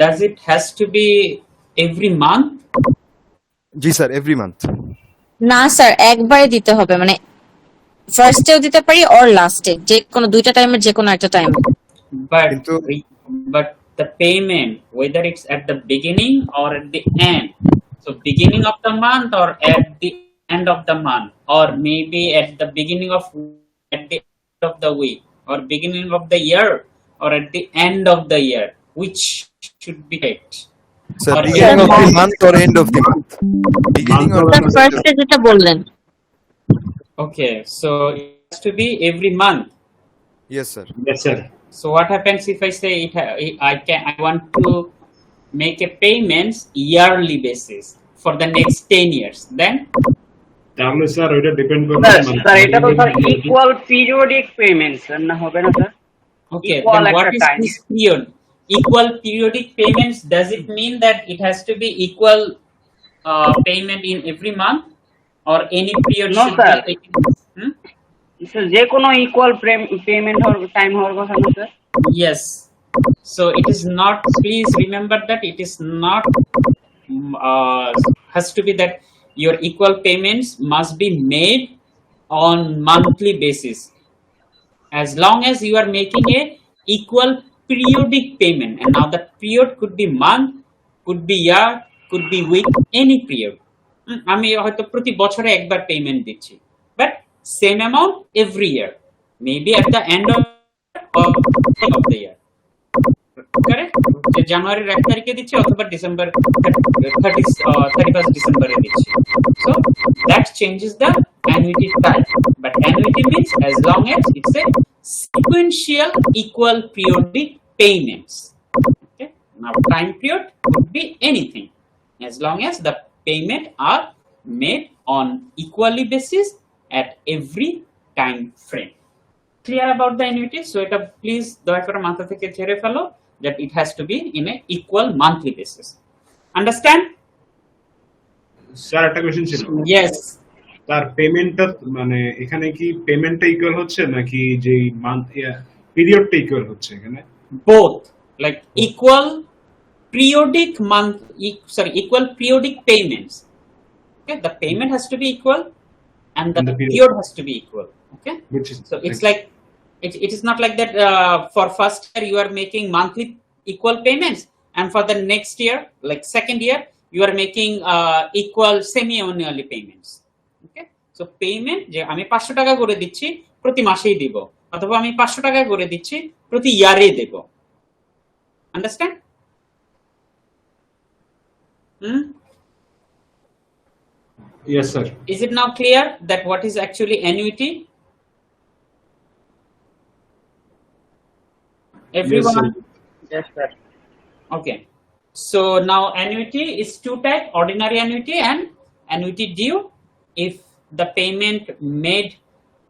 does it has to be every month? G sir, every month. না sir, একবারে দিতে হবে, মানে ফার্স্টেও দিতে পারি অর লাস্টে, যে কোনো দুইটা টাইমের যে কোনো একটা টাইম। But কিন্তু but the payment, whether it's at the beginning or at the end, so beginning of the month or at the end of the month, or maybe at the beginning of at the end of the week, or beginning of the year, or at the end of the year, which should be it? Sir, Or beginning of the month. Month or end of the month? Beginning or sir ফার্স্টে যেটা বললেন। okay, so it has to be every month. Yes sir. Yes, sir. So what happens if I say I want to make a payments yearly basis for the next 10 years, then তাহলে sir ওইটা depend করবে sir এটা তো sir equal periodic payments না, হবে না sir? okay, Equal then what একটা is time. this period? Equal periodic payments, does it mean that it has to be equal payment in every month, or any period No, should sir. be taken? Sir যে কোনো equal payment হওয়ার time হওয়ার কথা না sir? Yes. So it is not, please remember that it is not has to be that your equal payments must be made on monthly basis, as long as you are making a equal periodic payment. And now the period could be month, could be year, could be week, any period. আমি হয়তো প্রতি বছরে একবার payment দিচ্ছি, but same amount every year, maybe at the end of the year, correct? জানুয়ারির 1 তারিখে দিচ্ছি অথবা ডিসেম্বর 31st ডিসেম্বরে দিচ্ছি, so that changes the annuity type. But annuity means as long as it's a sequential equal periodic payments. Okay, now time period could be anything as long as the payment are made on equally basis at every time frame. Clear about the annuity? So এটা please দয়া করে মাথা থেকে ঝেড়ে ফেলো that it has to be in a equal monthly basis. Understand? Sir একটা question ছিল। Yes. তার পেমেন্টটা মানে এখানে কি পেমেন্টটা ইকুয়াল হচ্ছে নাকি যে মান্থ পিরিয়ডটা ইকুয়াল হচ্ছে এখানে? Both, like equal periodic equal periodic payments. Okay, the payment has to be equal and the period has to be equal. Okay, Which is so it's like it is not like that for first year you are making monthly equal payments, and for the next year, like second year, you are making equal semi-annually payments. Okay, so payment যে আমি 500 টাকা করে দিচ্ছি প্রতি মাসেই দিব, অথবা আমি 500 টাকা করে দিচ্ছি প্রতি ইয়ারে দেব। Understand? Yes, sir. Is it now clear that what is actually annuity? Everyone? Yes, sir. Okay. So now annuity is two type: ordinary annuity and annuity due. If the payment made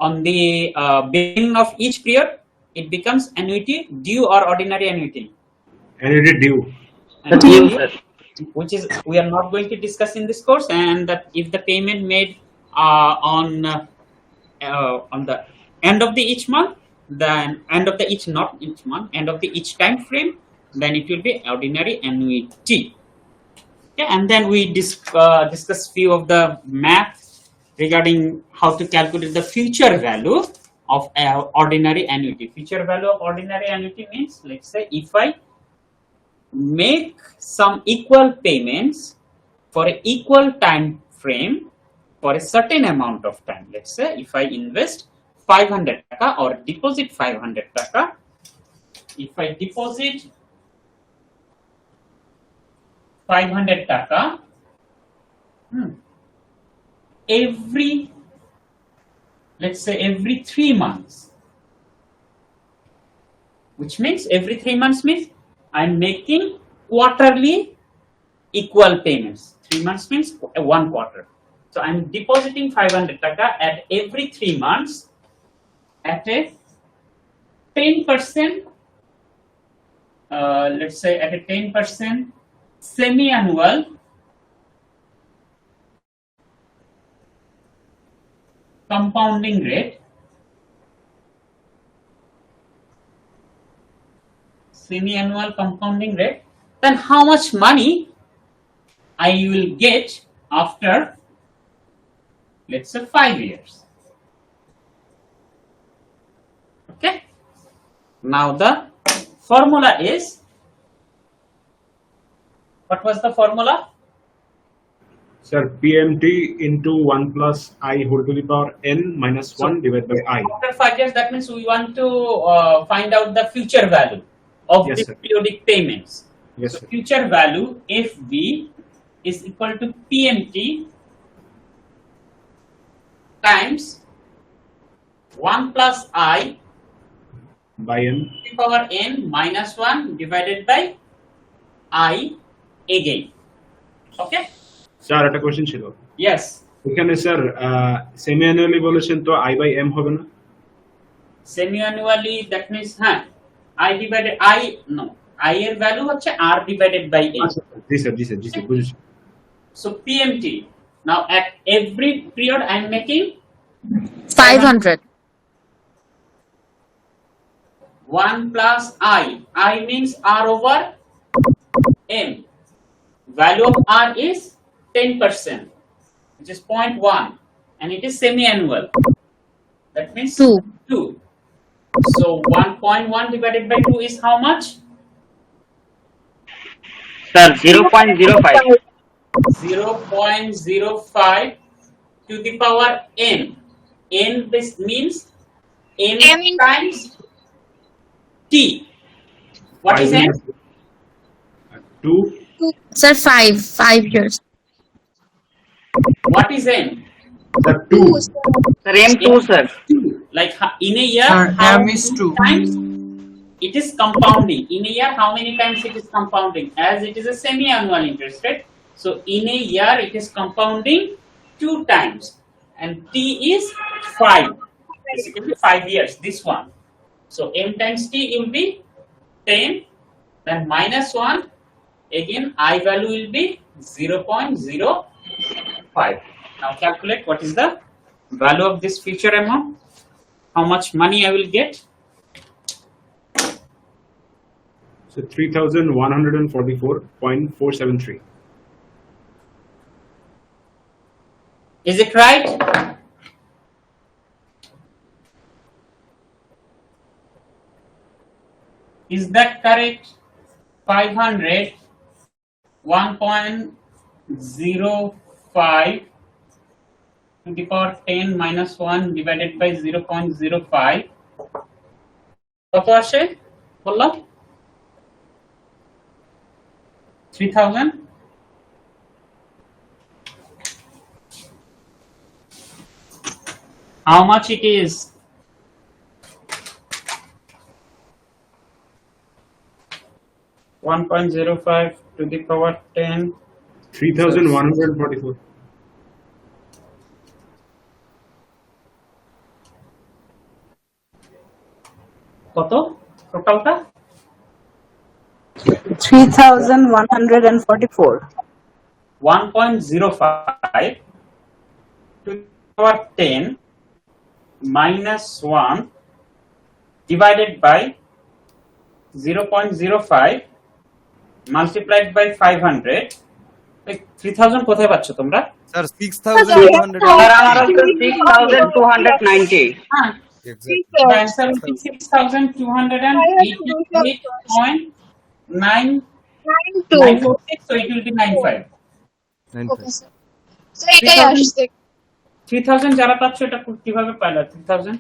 on the beginning of each period, it becomes annuity due or ordinary annuity. Annuity due. Annuity Due, due, sir. which is we are not going to discuss in this course, and that if the payment made on the end of the each month, then end of the each, not each month, end of the each time frame, then it will be ordinary annuity. Okay, and then we discuss few of the math regarding how to calculate the future value of ordinary annuity. Future value of ordinary annuity means, let's say if I make some equal payments for an equal time frame for a certain amount of time. Let's say if I invest 500 taka or deposit 500 taka, if I deposit 500 taka let's say every 3 months, which means every 3 months means I'm making quarterly equal payments. 3 months means 1 quarter. So I'm depositing 500 taka at every 3 months at a 10%, let's say at a 10% semi-annual compounding rate. Semi-annual compounding rate then how much money I will get after, let's say, 5 years. Okay, now the formula is, what was the formula? Sir, PMT into 1 plus I whole to the power n minus 1 divided by I. After 5 years, that means we want to find out the future value of Yes, the sir. periodic payments. Yes, So sir. future value FV is equal to PMT times 1 plus I By n. to the power n minus 1 divided by I again. Okay? Sir একটা question ছিল Yes. এখানে sir semi annually বলেছেন তো I by m হবে না Semi-annually, that means I divided I, no, I এর value হচ্ছে R divided by N. আচ্ছা জি স্যার বুঝেছি So PMT, now at every period I am making 500. 1 plus I means R over M. Value of R is 10%, which is 0.1, and it is semi-annual. That means 2. So 1.1 divided by 2 is how much? Sir, 0.05. 0.05 to the power n. N this means n times t. What is n? 2 Sir, 5 years. What is n? Sir 2 Sir, M2, sir. 2. Like in a year, Sir, how M many is 2. times it is compounding? In a year, how many times it is compounding? As it is a semi-annual interest rate, so in a year it is compounding 2 times, and t is 5. Basically 5 years. This one. So m times t will be 10. Then minus 1. Again, I value will be 0.05. Now calculate what is the value of this future amount. How much money I will get? So 3144.473. Is it right? Is that correct? 500, 1.05 to the power 10 minus 1 divided by 0.05. কত আসে বললাম? 3000. How much it is? (1.05 to the power 10). 3144. কত টোটালটা? 3,144. 1.05 to the power 10 minus 1 divided by 0.05 multiplied by 500. 3000 কোথায় পাচ্ছ তোমরা? Sir Sir, আমার হচ্ছে 6,290. The answer will be 6,288.946, so it will be 95. 3000 যারা পাচ্ছ এটা কিভাবে পাইলা? 3000,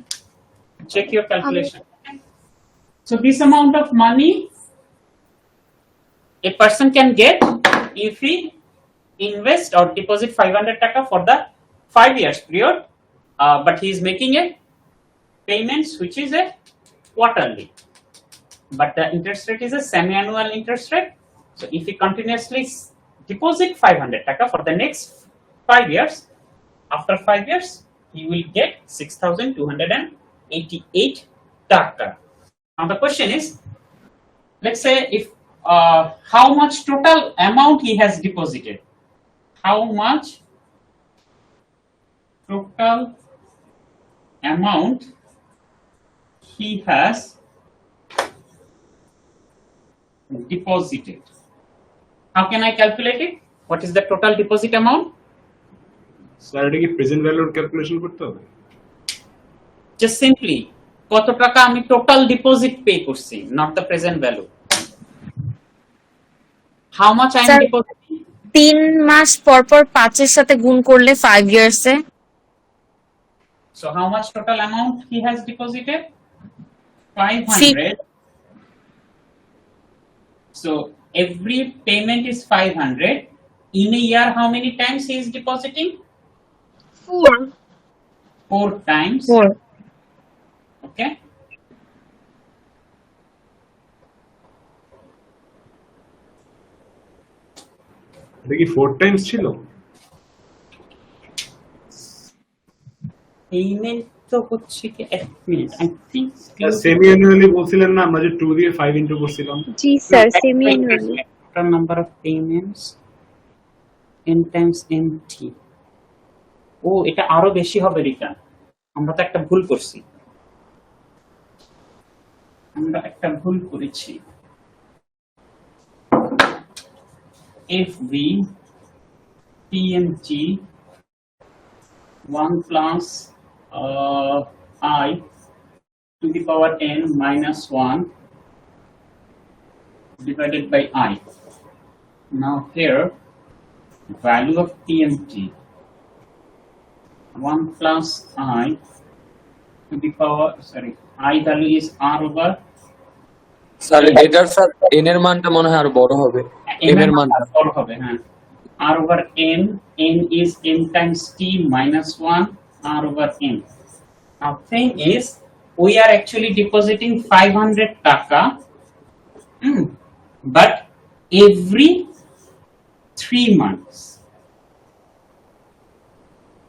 check your calculation. So this amount of money a person can get if he invest or deposit 500 taka for the 5 years period, but he is making a payments which is a quarterly, but the interest rate is a semi-annual interest rate. So if he continuously deposit 500 taka for the next 5 years, after 5 years he will get 6,288 taka. Now the question is, let's say if how much total amount he has deposited, how much total amount he has deposited. How can I calculate it? What is the total deposit amount? Sir এটা কি present ভ্যালুর calculation করতে হবে? Just simply কত টাকা আমি total deposit pay করছি, not the present value. How much I am Sir, depositing? 3 মাস পর পর 5 এর সাথে গুণ করলে 5 years A So how much total amount he has deposited? 500. So every payment is 500. In a year, how many times he is depositing? 4 times. 4 Okay. এটা কি 4 Times ছিল? Payment তো হচ্ছে কি এক minute, I think semi annually বলছিলেন না, আমরা যে 2 দিয়ে 5 ইনটু করছিলাম। জি sir semi annually total number of payments n times nt. ও এটা আরো বেশি হবে রিটার্ন, আমরা তো একটা ভুল করছি, FV PMT 1 plus I to the power n minus 1 divided by I. Now here value of PMT 1 plus I to the power, I value is R over sir এটার স্যার n এর মানটা মনে হয় আরো বড় হবে, m এর মানটা বড় হবে, হ্যাঁ, R over n is n times t minus 1 R over n. Now thing is we are actually depositing 500 taka, but every 3 months,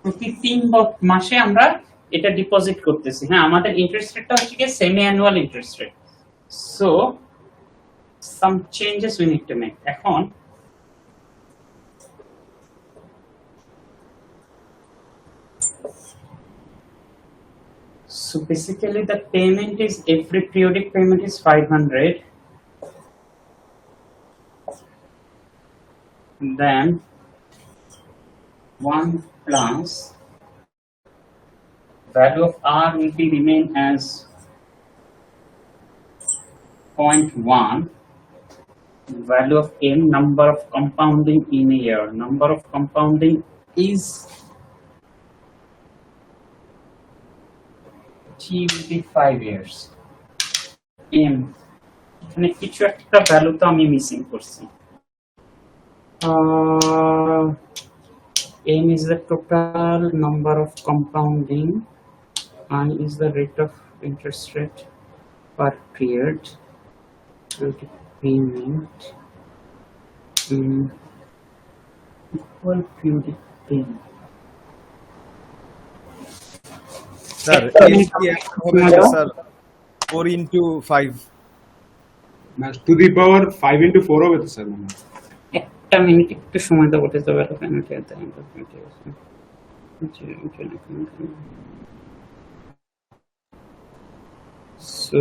প্রতি 3 মাসে আমরা এটা ডিপোজিট করতেছি। হ্যাঁ, আমাদের ইন্টারেস্ট রেটটা হচ্ছে কি semi annual interest rate, so some changes we need to make. এখন so basically the payment is, every periodic payment is 500, then 1 plus value of R will be remain as 0.1, value of n, number of compounding in a year, number of compounding is T will be 5 years, m এখানে কিছু একটা value তো আমি missing করছি, m is the total number of compounding, I is the rate of interest rate per period, payment, equal periodic payment. Sir এই কি একটা হবে না স্যার 4 ইনটু 5 না, টু দি পাওয়ার 5 ইনটু 4 হবে তো স্যার মনে হয়। একটা মিনিট একটু সময় দাও, what is the value of penalty at the end of it? So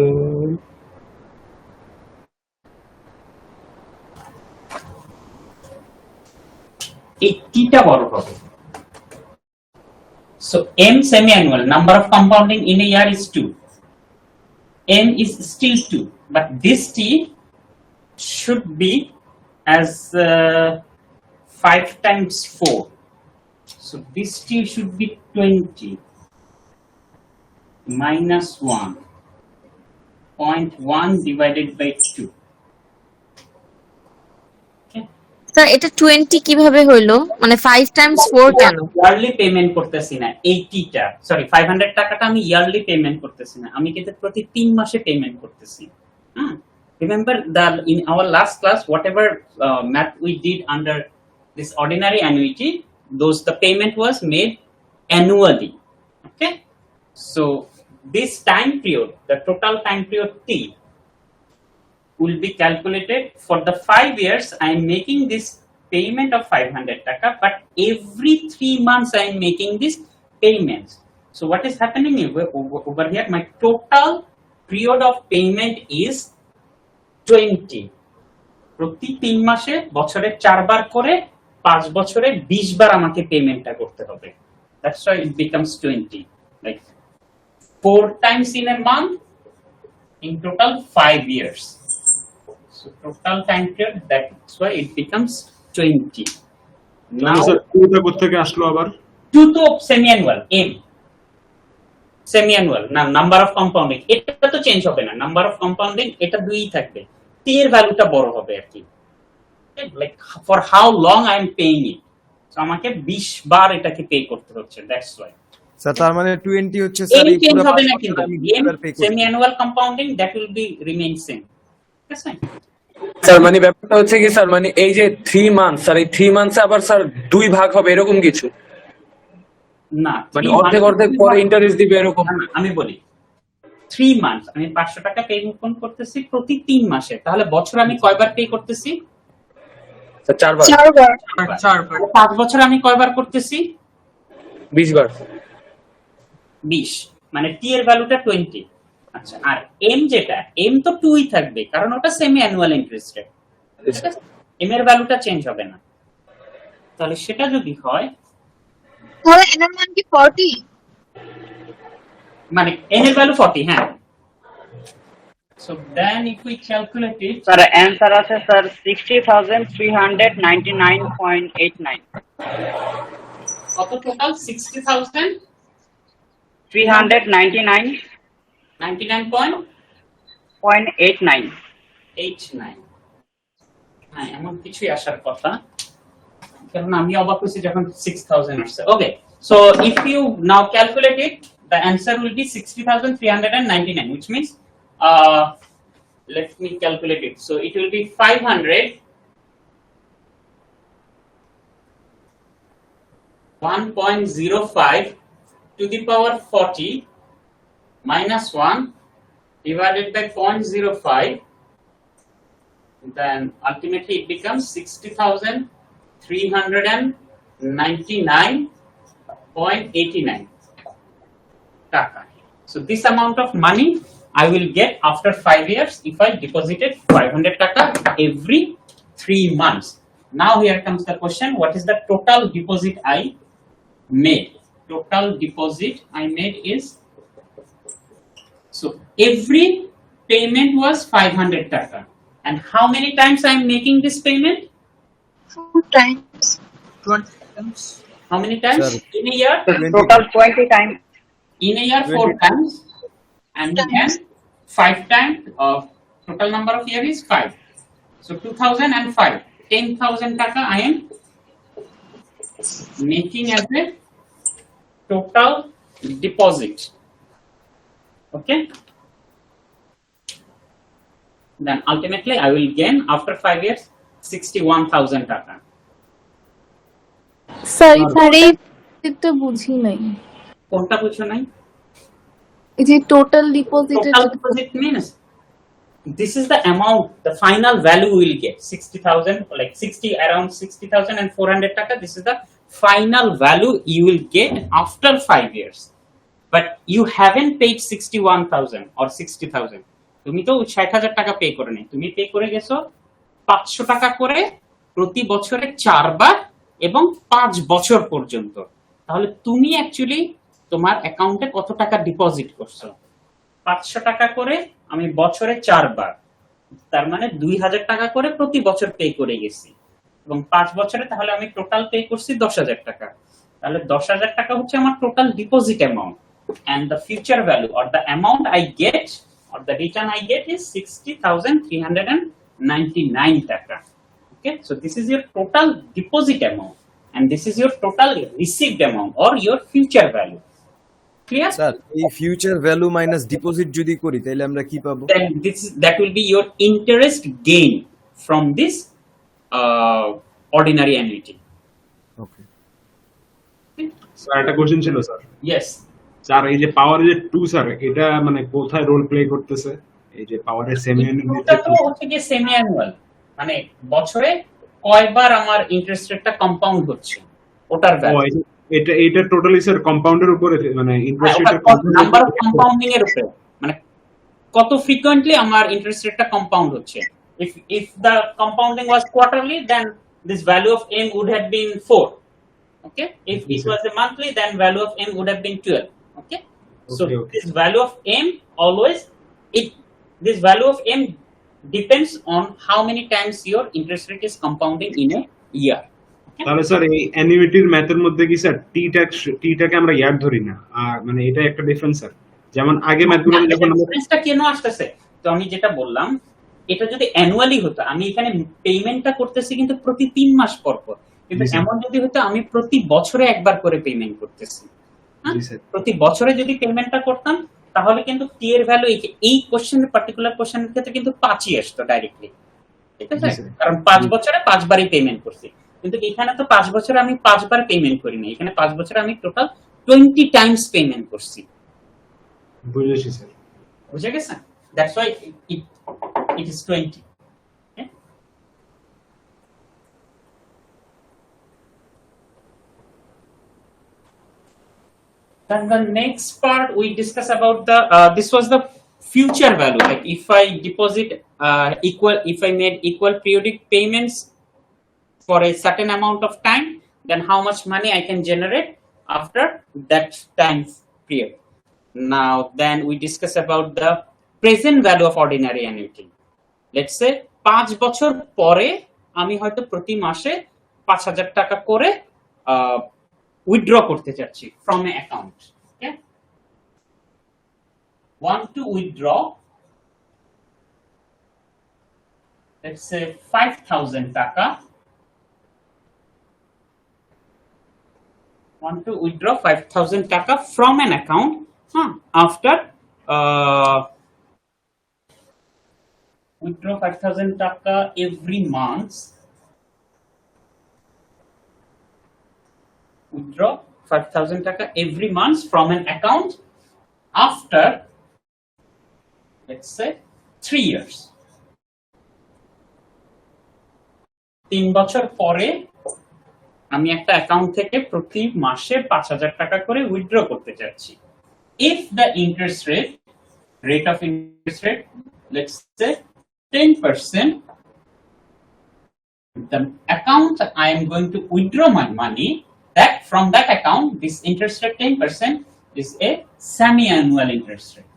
এই টিটা বড় হবে, so m semi-annual, number of compounding in a year is 2, m is still 2, but this t should be as 5 times 4, so this t should be 20 minus 1, 0.1 divided by 2. Sir এটা 20 কিভাবে হইলো, মানে 5 Times 4 কেন? Yearly payment করতেছি না, 80টা sorry 500 টাকাটা আমি yearly payment করতেছি না, আমি কিন্তু প্রতি 3 মাসে পেমেন্ট করতেছি। Remember that in our last class, whatever math we did under this ordinary annuity, the payment was made annually. Okay, so this time period, the total time period T, will be calculated for the 5 years. I am making this payment of 500 taka, but every 3 months I am making this payments. So what is happening over here? My total period of payment is 20. প্রতি 3 মাসে বছরে 4 বার করে 5 বছরে 20 বার আমাকে পেমেন্টটা করতে হবে। That's why it becomes 20, like 4 times in a month, in total 5 years. So total time period, that's why it becomes 20. তাহলে স্যার কোথা থেকে আসলো আবার? 2 তো semi annual, M semi annual না, নাম্বার অফ কম্পাউন্ডিং এটা তো চেঞ্জ হবে না, নাম্বার অফ কম্পাউন্ডিং এটা 2ই থাকবে, টি এর ভ্যালুটা বড় হবে আর কি, like for how long I am paying it, so আমাকে 20 বার এটাকে পে করতে হচ্ছে, দ্যাটস ওয়াই। স্যার তার মানে 20 হচ্ছে স্যার এই চেঞ্জ পুরো হবে না, কিন্তু এম পে semi annual compounding that will be remain same, ঠিক আছে? স্যার মানে ব্যাপারটা হচ্ছে কি স্যার, মানে এই যে 3 মান্থ স্যার, এই 3 মান্থে আবার স্যার 2 ভাগ হবে এরকম কিছু? না, মানে অর্ধেক অর্ধেক পরে ইন্টারেস্ট দিবে এরকম? আমি বলি 3 মান্থ আমি 500 টাকা পে করতেছি প্রতি 3 মাসে, তাহলে বছরে আমি কয়বার পে করতেছি? স্যার 4 বার। 4 বার। 5 বছরে আমি কয়বার করতেছি? 20 বার। 20, মানে টি এর ভ্যালুটা 20। আচ্ছা, আর এম যেটা, এম তো 2ই থাকবে কারণ ওটা semi annual interest rate, M এর ভ্যালুটা চেঞ্জ হবে না। তাহলে সেটা যদি হয়, তাহলে এর মান কি 40? মানে এন এর ভ্যালু 40, হ্যাঁ। So then if we calculate it, sir answer আছে স্যার 60,399.89 কত টোটাল? 60,000 399.89 99.89। হ্যাঁ, এমন কিছুই আসার কথা, কারণ আমি অবাক হয়েছি যখন 6000 আসছে। Okay, so if you now calculate it, the answer will be 60,399, which means let me calculate it. So it will be 500 1.05 to the power 40 minus 1 divided by 0.05, then ultimately it becomes 60,399.89 taka. So this amount of money I will get after 5 years if I deposited 500 taka every 3 months. Now here comes the question, what is the total deposit I made? Total deposit I made is, so every payment was 500 taka, and how many times I am making this payment? 4 times. 20 times. How many times? Sir, In a year? total 20 times. In a year 4 times, and then 5 times of total number of year is 5. So 2005, 10,000 taka I am making as a total deposit. Okay. Then ultimately I will gain after 5 years 61,000 taka. Sir এটা বুঝি নাই, কোনটা বুঝছো নাই? এই যে total ডিপোজিটের Total deposit means this is the amount, the final value we will get 60,000, like 60, around 60,400 taka. This is the final value you will get after 5 years, but you haven't paid 61,000 or 60,000. তুমি তো 60,000 টাকা pay করে নাই, তুমি pay করে গেছো 500 টাকা করে প্রতি বছরে 4 বার এবং 5 বছর পর্যন্ত। তাহলে তুমি অ্যাকচুয়ালি তোমার অ্যাকাউন্টে কত টাকা ডিপোজিট করছো? 500 টাকা করে আমি বছরে 4 বার, তার মানে 2000 টাকা করে প্রতি বছর পে করে গেছি, এবং 5 বছরে তাহলে আমি টোটাল পে করছি 10,000 টাকা। তাহলে 10,000 টাকা হচ্ছে আমার total deposit amount, and the future value or the amount I get or the return I get is 60,399 taka. Okay, so this is your total deposit amount, and this is your total received amount or your future value. Clear? Sir এই future value minus deposit যদি করি তাহলে আমরা কি পাবো? Then that will be your interest gain from this ordinary annuity. Okay sir একটা question ছিল sir. Yes. Sir এই যে পাওয়ারের যে 2 স্যার, এটা মানে কোথায় রোল প্লে করতেছে? এই যে পাওয়ারের সেমি ওটা তো হচ্ছে কি সেমি অ্যানুয়াল, মানে বছরে কয়বার আমার ইন্টারেস্ট রেটটা কম্পাউন্ড হচ্ছে ওটার ভ্যালু। এটা টোটালি স্যার কম্পাউন্ডের উপরে, মানে ইন্টারেস্ট রেটের নাম্বার অফ কম্পাউন্ডিং এর উপরে, মানে কত ফ্রিকোয়েন্টলি আমার ইন্টারেস্ট রেটটা কম্পাউন্ড হচ্ছে If the compounding was quarterly, then this value of m would have been 4. Okay, if it was a monthly, then value of m would have been 12. Okay, so this value of m always this value of m depends on how many times your interest rate is compounding in a year. তাহলে sir এই অ্যানুইটির ম্যাথের মধ্যে কি sir টিটাকে আমরা ইয়ার ধরি না, আর মানে এটা একটা ডিফারেন্স স্যার। যেমন আগে ম্যাথগুলো যখন আমরা ডিফারেন্সটা কেন আসতেছে, তো আমি যেটা বললাম, এটা যদি অ্যানুয়ালি হতো, আমি এখানে পেমেন্টটা করতেছি কিন্তু প্রতি 3 মাস পর পর, কিন্তু এমন যদি হতো আমি প্রতি বছরে একবার করে পেমেন্ট করতেছি, প্রতি বছরে যদি পেমেন্টটা করতাম তাহলে কিন্তু টি এর ভ্যালু এই কোশ্চেনের পার্টিকুলার কোশ্চেনের ক্ষেত্রে কিন্তু 5ই আসতো ডাইরেক্টলি, ঠিক আছে, কারণ 5 বছরে 5 বারই পেমেন্ট করছি। কিন্তু এখানে তো 5 বছরে আমি 5 বার পেমেন্ট করিনি, এখানে 5 বছরে আমি টোটাল 20 টাইমস পেমেন্ট করছি। বুঝেছি স্যার, বুঝে গেছেন? That's why it is 20. Okay? Then the next part we discuss about the this was the future value, like if I deposit if I made equal periodic payments for a certain amount of time, then how much money I can generate after that time period. Now then we discuss about the present value of ordinary annuity. Let's say 5 বছর পরে আমি হয়তো প্রতি মাসে 5,000 টাকা করে withdraw করতে চাচ্ছি from an account. Okay, want to withdraw, let's say 5,000 টাকা, want to withdraw 5,000 taka from an account after withdraw 5,000 taka every month, withdraw 5,000 taka every month from an account after, let's say, 3 years. 3 বছর পরে আমি একটা account থেকে প্রতি মাসে 5,000 টাকা করে উইথড্র করতে চাচ্ছি। If the rate of interest rate, let's say 10%, the account I am going to withdraw my money, that from that account, this interest rate 10% is a semi-annual interest rate.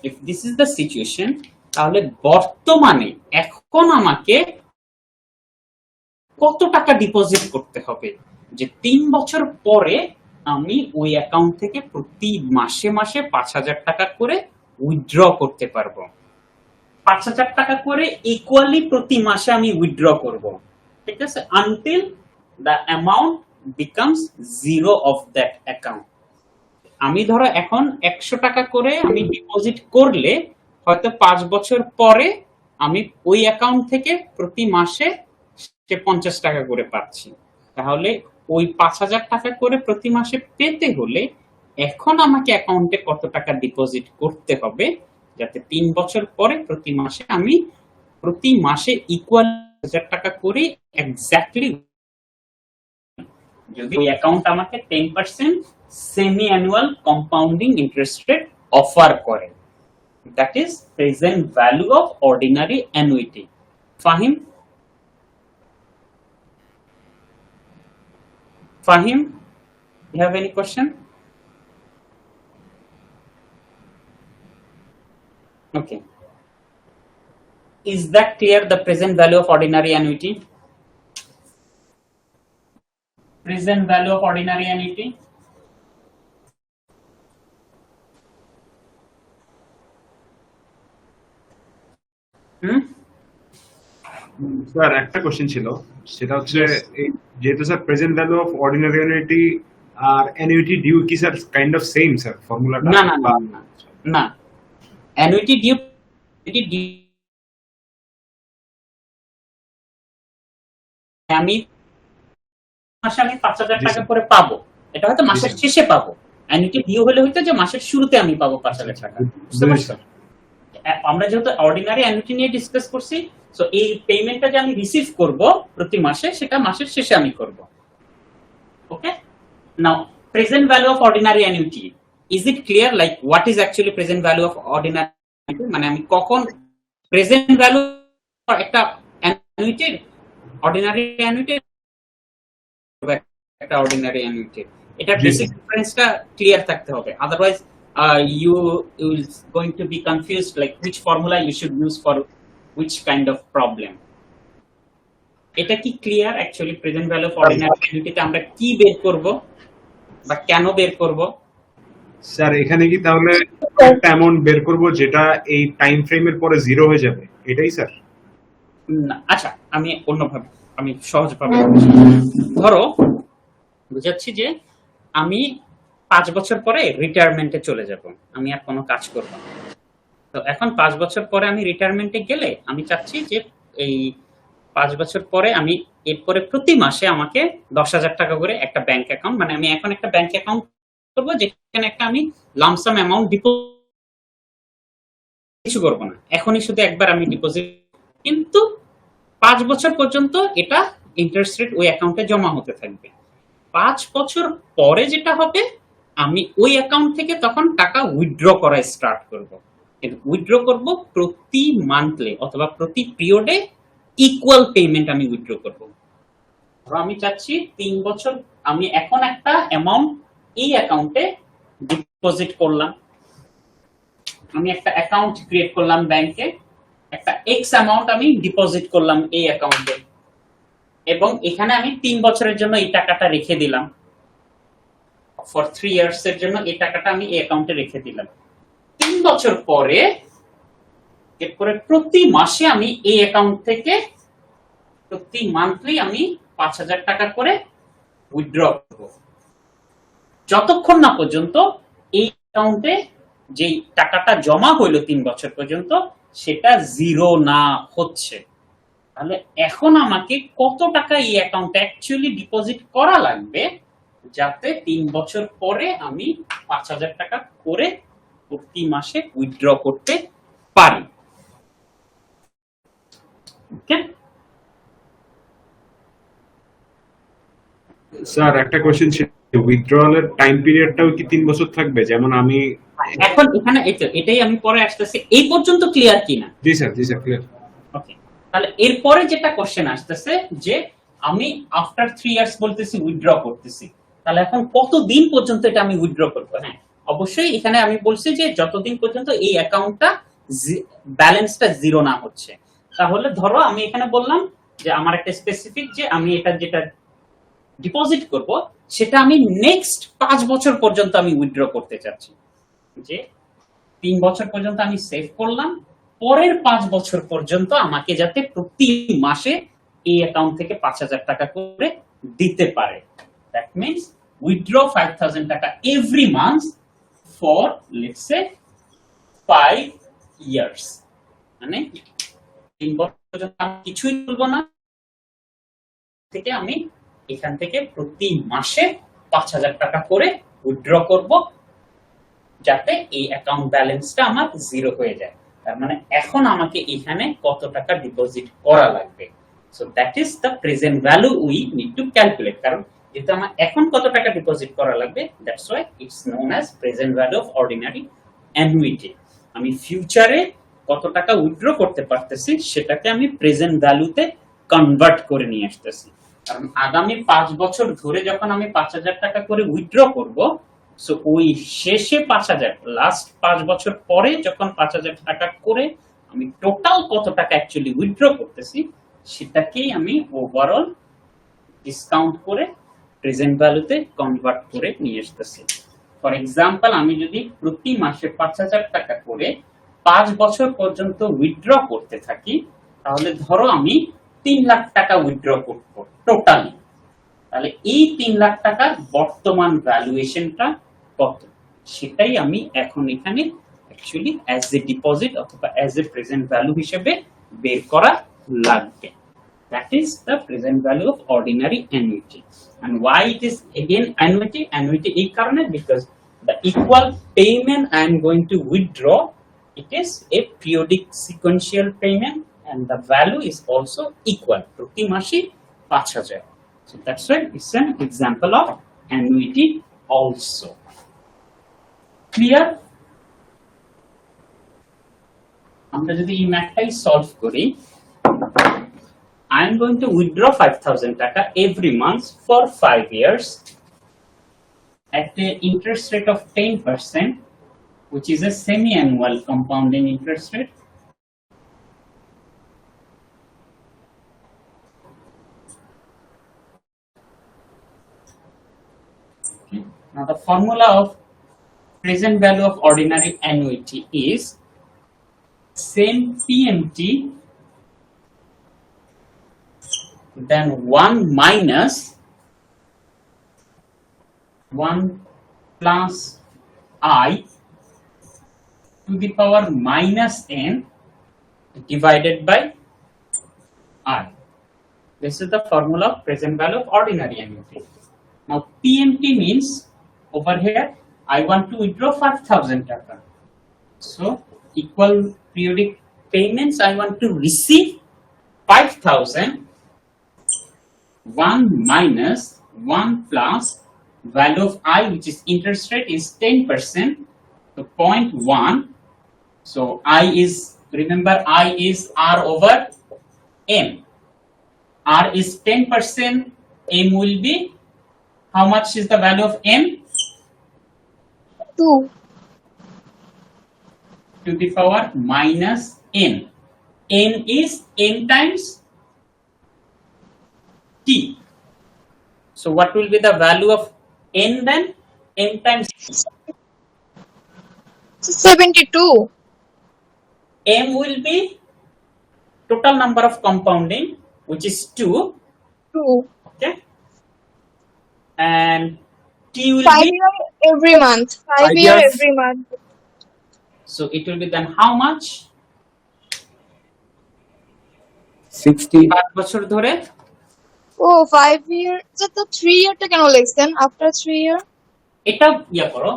If this is the situation, তাহলে বর্তমানে এখন আমাকে কত টাকা deposit করতে হবে যে 3 বছর পরে আমি ওই অ্যাকাউন্ট থেকে প্রতি মাসে মাসে 5,000 টাকা করে উইথড্র করতে পারবো। 5,000 টাকা করে ইকুয়ালি প্রতি মাসে আমি উইথড্র করব, ঠিক আছে, until the amount becomes zero of that account. আমি ধরো এখন 100 টাকা করে আমি ডিপোজিট করলে হয়তো 5 বছর পরে আমি ওই অ্যাকাউন্ট থেকে প্রতি মাসে 50 টাকা করে পাচ্ছি। তাহলে ওই 5,000 টাকা করে প্রতি মাসে পেতে হলে এখন আমাকে অ্যাকাউন্টে কত টাকা ডিপোজিট করতে হবে যাতে 3 বছর পরে প্রতি মাসে ইকুয়াল 1,000 টাকা করে এক্স্যাক্টলি, যদি ওই অ্যাকাউন্ট আমাকে 10% semi annual compounding interest rate offer করে। That is present value of ordinary annuity. Fahim, you have any question? Okay, is that clear, the present value of ordinary annuity? Present value of ordinary annuity. Sir একটা question ছিল, সেটা হচ্ছে যেহেতু sir present value of ordinary annuity আর annuity due কি sir kind of same sir ফর্মুলাটা? না, annuity due আমি মাসে আমি 5,000 টাকা করে পাবো, এটা হয়তো মাসের শেষে পাবো। অ্যানুইটি ডিউ হলে হয়তো যে মাসের শুরুতে আমি পাবো 5,000 টাকা। আমরা যেহেতু অর্ডিনারি অ্যানুইটি নিয়ে ডিসকাস করছি, সো এই পেমেন্টটা যে আমি রিসিভ করব প্রতি মাসে সেটা মাসের শেষে আমি করব। Okay, now present value of ordinary annuity is it clear like what is actually present value of ordinary annuity? মানে আমি কখন প্রেজেন্ট ভ্যালু একটা অ্যানুইটি অর্ডিনারি অ্যানুইটি একটা অর্ডিনারি অ্যানুইটি এটা বেসিক ডিফারেন্সটা ক্লিয়ার থাকতে হবে, otherwise you will going to be confused like which formula you should use for which kind of problem. এটা কি clear? Actually present value of ordinary অ্যানুইটিতে আমরা কি বের করব বা কেন বের করব? স্যার এখানে কি তাহলে একটা অ্যামাউন্ট বের করব যেটা এই টাইম ফ্রেমের পরে জিরো হয়ে যাবে, এটাই স্যার? না, আচ্ছা আমি অন্যভাবে, আমি সহজভাবে ধরো বুঝাচ্ছি যে আমি 5 বছর পরে রিটায়ারমেন্টে চলে যাব, আমি আর কোনো কাজ করব না। তো এখন 5 বছর পরে আমি রিটায়ারমেন্টে গেলে আমি চাচ্ছি যে এই 5 বছর পরে আমি এরপরে প্রতি মাসে আমাকে 10,000 টাকা করে একটা ব্যাংক অ্যাকাউন্ট, মানে আমি এখন একটা ব্যাংক অ্যাকাউন্ট করবো যেখানে একটা আমি লামসাম অ্যামাউন্ট ডিপোজিট, কিছু করবো না, এখনই শুধু একবার আমি ডিপোজিট, কিন্তু 5 বছর পর্যন্ত এটা ইন্টারেস্ট রেট ওই অ্যাকাউন্টে জমা হতে থাকবে। 5 বছর পরে যেটা হবে আমি ওই অ্যাকাউন্ট থেকে তখন টাকা উইথড্র করা স্টার্ট করব, কিন্তু উইথড্র করব প্রতি মান্থলি অথবা প্রতি পিরিয়ডে ইকুয়াল পেমেন্ট আমি উইথড্র করব। আমি চাচ্ছি 3 বছর আমি এখন একটা অ্যামাউন্ট এই অ্যাকাউন্টে ডিপোজিট করলাম, আমি একটা অ্যাকাউন্ট ক্রিয়েট করলাম ব্যাংকে, একটা এক্স অ্যামাউন্ট আমি ডিপোজিট করলাম এই অ্যাকাউন্টে, এবং এখানে আমি 3 বছরের জন্য এই টাকাটা রেখে দিলাম, ফর 3 ইয়ার্স এর জন্য এই টাকাটা আমি এই অ্যাকাউন্টে রেখে দিলাম। 3 বছর পরে এরপরে প্রতি মাসে আমি এই অ্যাকাউন্ট থেকে প্রতি মান্থলি আমি 5,000 টাকা করে উইথড্র করব, যতক্ষণ না পর্যন্ত এই অ্যাকাউন্টে যে টাকাটা জমা হইলো 3 বছর পর্যন্ত সেটা জিরো না হচ্ছে। তাহলে এখন আমাকে কত টাকা এই অ্যাকাউন্টে অ্যাকচুয়ালি ডিপোজিট করা লাগবে যাতে 3 বছর পরে আমি 5,000 টাকা করে প্রতি মাসে উইথড্র করতে পারি। ওকে স্যার একটা কোশ্চেন ছিল, উইথড্রয়ালের টাইম পিরিয়ডটাও কি 3 বছর থাকবে? যেমন আমি এখন এখানে এটাই আমি পরে আসতেছি, এই পর্যন্ত ক্লিয়ার কিনা? জি স্যার ক্লিয়ার। ওকে, তাহলে এরপরে যেটা কোশ্চেন আসতেছে যে আমি আফটার 3 ইয়ার্স বলতেছি উইথড্র করতেছি, তাহলে এখন কতদিন পর্যন্ত এটা আমি উইথড্র করব? হ্যাঁ অবশ্যই এখানে আমি বলছি যে যতদিন পর্যন্ত এই অ্যাকাউন্টটা ব্যালেন্সটা জিরো না হচ্ছে। তাহলে ধরো আমি এখানে বললাম যে আমার একটা স্পেসিফিক যে আমি এটা যেটা ডিপোজিট করব সেটা আমি নেক্সট 5 বছর পর্যন্ত আমি উইথড্র করতে চাচ্ছি, যে 3 বছর পর্যন্ত আমি সেভ করলাম, পরের 5 বছর পর্যন্ত আমাকে যাতে প্রতি মাসে এই অ্যাকাউন্ট থেকে 5,000 টাকা করে দিতে পারে। দ্যাট মিন্স উইথড্র 5,000 টাকা every month for let's say 5 years, মানে 3 বছর পর্যন্ত আমি কিছুই করবো না, থেকে আমি এখান থেকে প্রতি মাসে 5,000 টাকা করে উইথড্র করব যাতে এই অ্যাকাউন্ট ব্যালেন্সটা আমার জিরো হয়ে যায়। তার মানে এখন আমাকে এখানে কত টাকা ডিপোজিট করা লাগবে, so that is the present value we need to calculate. কারণ যেহেতু আমার এখন কত টাকা ডিপোজিট করা লাগবে, that's why it's known as present value of ordinary annuity. আমি ফিউচারে কত টাকা উইথড্র করতে পারতেছি সেটাকে আমি প্রেজেন্ট ভ্যালুতে কনভার্ট করে নিয়ে আসতেছি। কারণ আগামী 5 বছর ধরে যখন আমি 5,000 টাকা করে উইথড্র করব, সো ওই শেষে 5,000 লাস্ট 5 বছর পরে যখন 5,000 টাকা করে আমি টোটাল কত টাকা অ্যাকচুয়ালি উইথড্র করতেছি সেটাকেই আমি ওভারঅল ডিসকাউন্ট করে প্রেজেন্ট ভ্যালুতে কনভার্ট করে নিয়ে আসতেছি। ফর এক্সাম্পল আমি যদি প্রতি মাসে 5,000 টাকা করে 5 বছর পর্যন্ত উইথড্র করতে থাকি, তাহলে ধরো আমি 3 লাখ টাকা উইথড্র করব টোটালি, তাহলে এই 3 লাখ টাকার বর্তমান ভ্যালুয়েশনটা কত সেটাই আমি এখন এখানে অ্যাকচুয়ালি অ্যাজ এ ডিপোজিট অথবা অ্যাজ এ প্রেজেন্ট ভ্যালু হিসেবে বের করা লাগবে। That is the present value of ordinary annuity. And why it is again annuity? Annuity এই কারণে because the equal payment I am going to withdraw, it is a periodic sequential payment and the value is also equal. প্রতি মাসে 5,000. So that's why it's an example of annuity also. Clear? আমরা যদি এই ম্যাথটাই solve করি, I am going to withdraw 5,000 taka every month for 5 years at the interest rate of 10%, which is a semi-annual compounding interest rate. Okay. Now the formula of present value of ordinary annuity is same PMT then 1 minus 1 plus I to the power minus n divided by I. This is the formula of present value of ordinary annuity. Now PMT means over here I want to withdraw 5,000 taka. So equal periodic payments I want to receive 5,000, 1 minus 1 plus value of I, which is interest rate, is 10%, so 0.1. So I is, remember, I is R over M. R is 10%, M will be, how much is the value of M? 2. To the power minus N. N is M times T. So what will be the value of N then? M times T. 72. M will be total number of compounding, which is 2. 2. Okay. And T will 5 be, year every month. 5 5 year years. every month. so it will be then how much? 60 5 বছর ধরে Oh, 5 year. So the 3 year টা কেন লিখছেন? After 3 year? এটা ইয়া করো,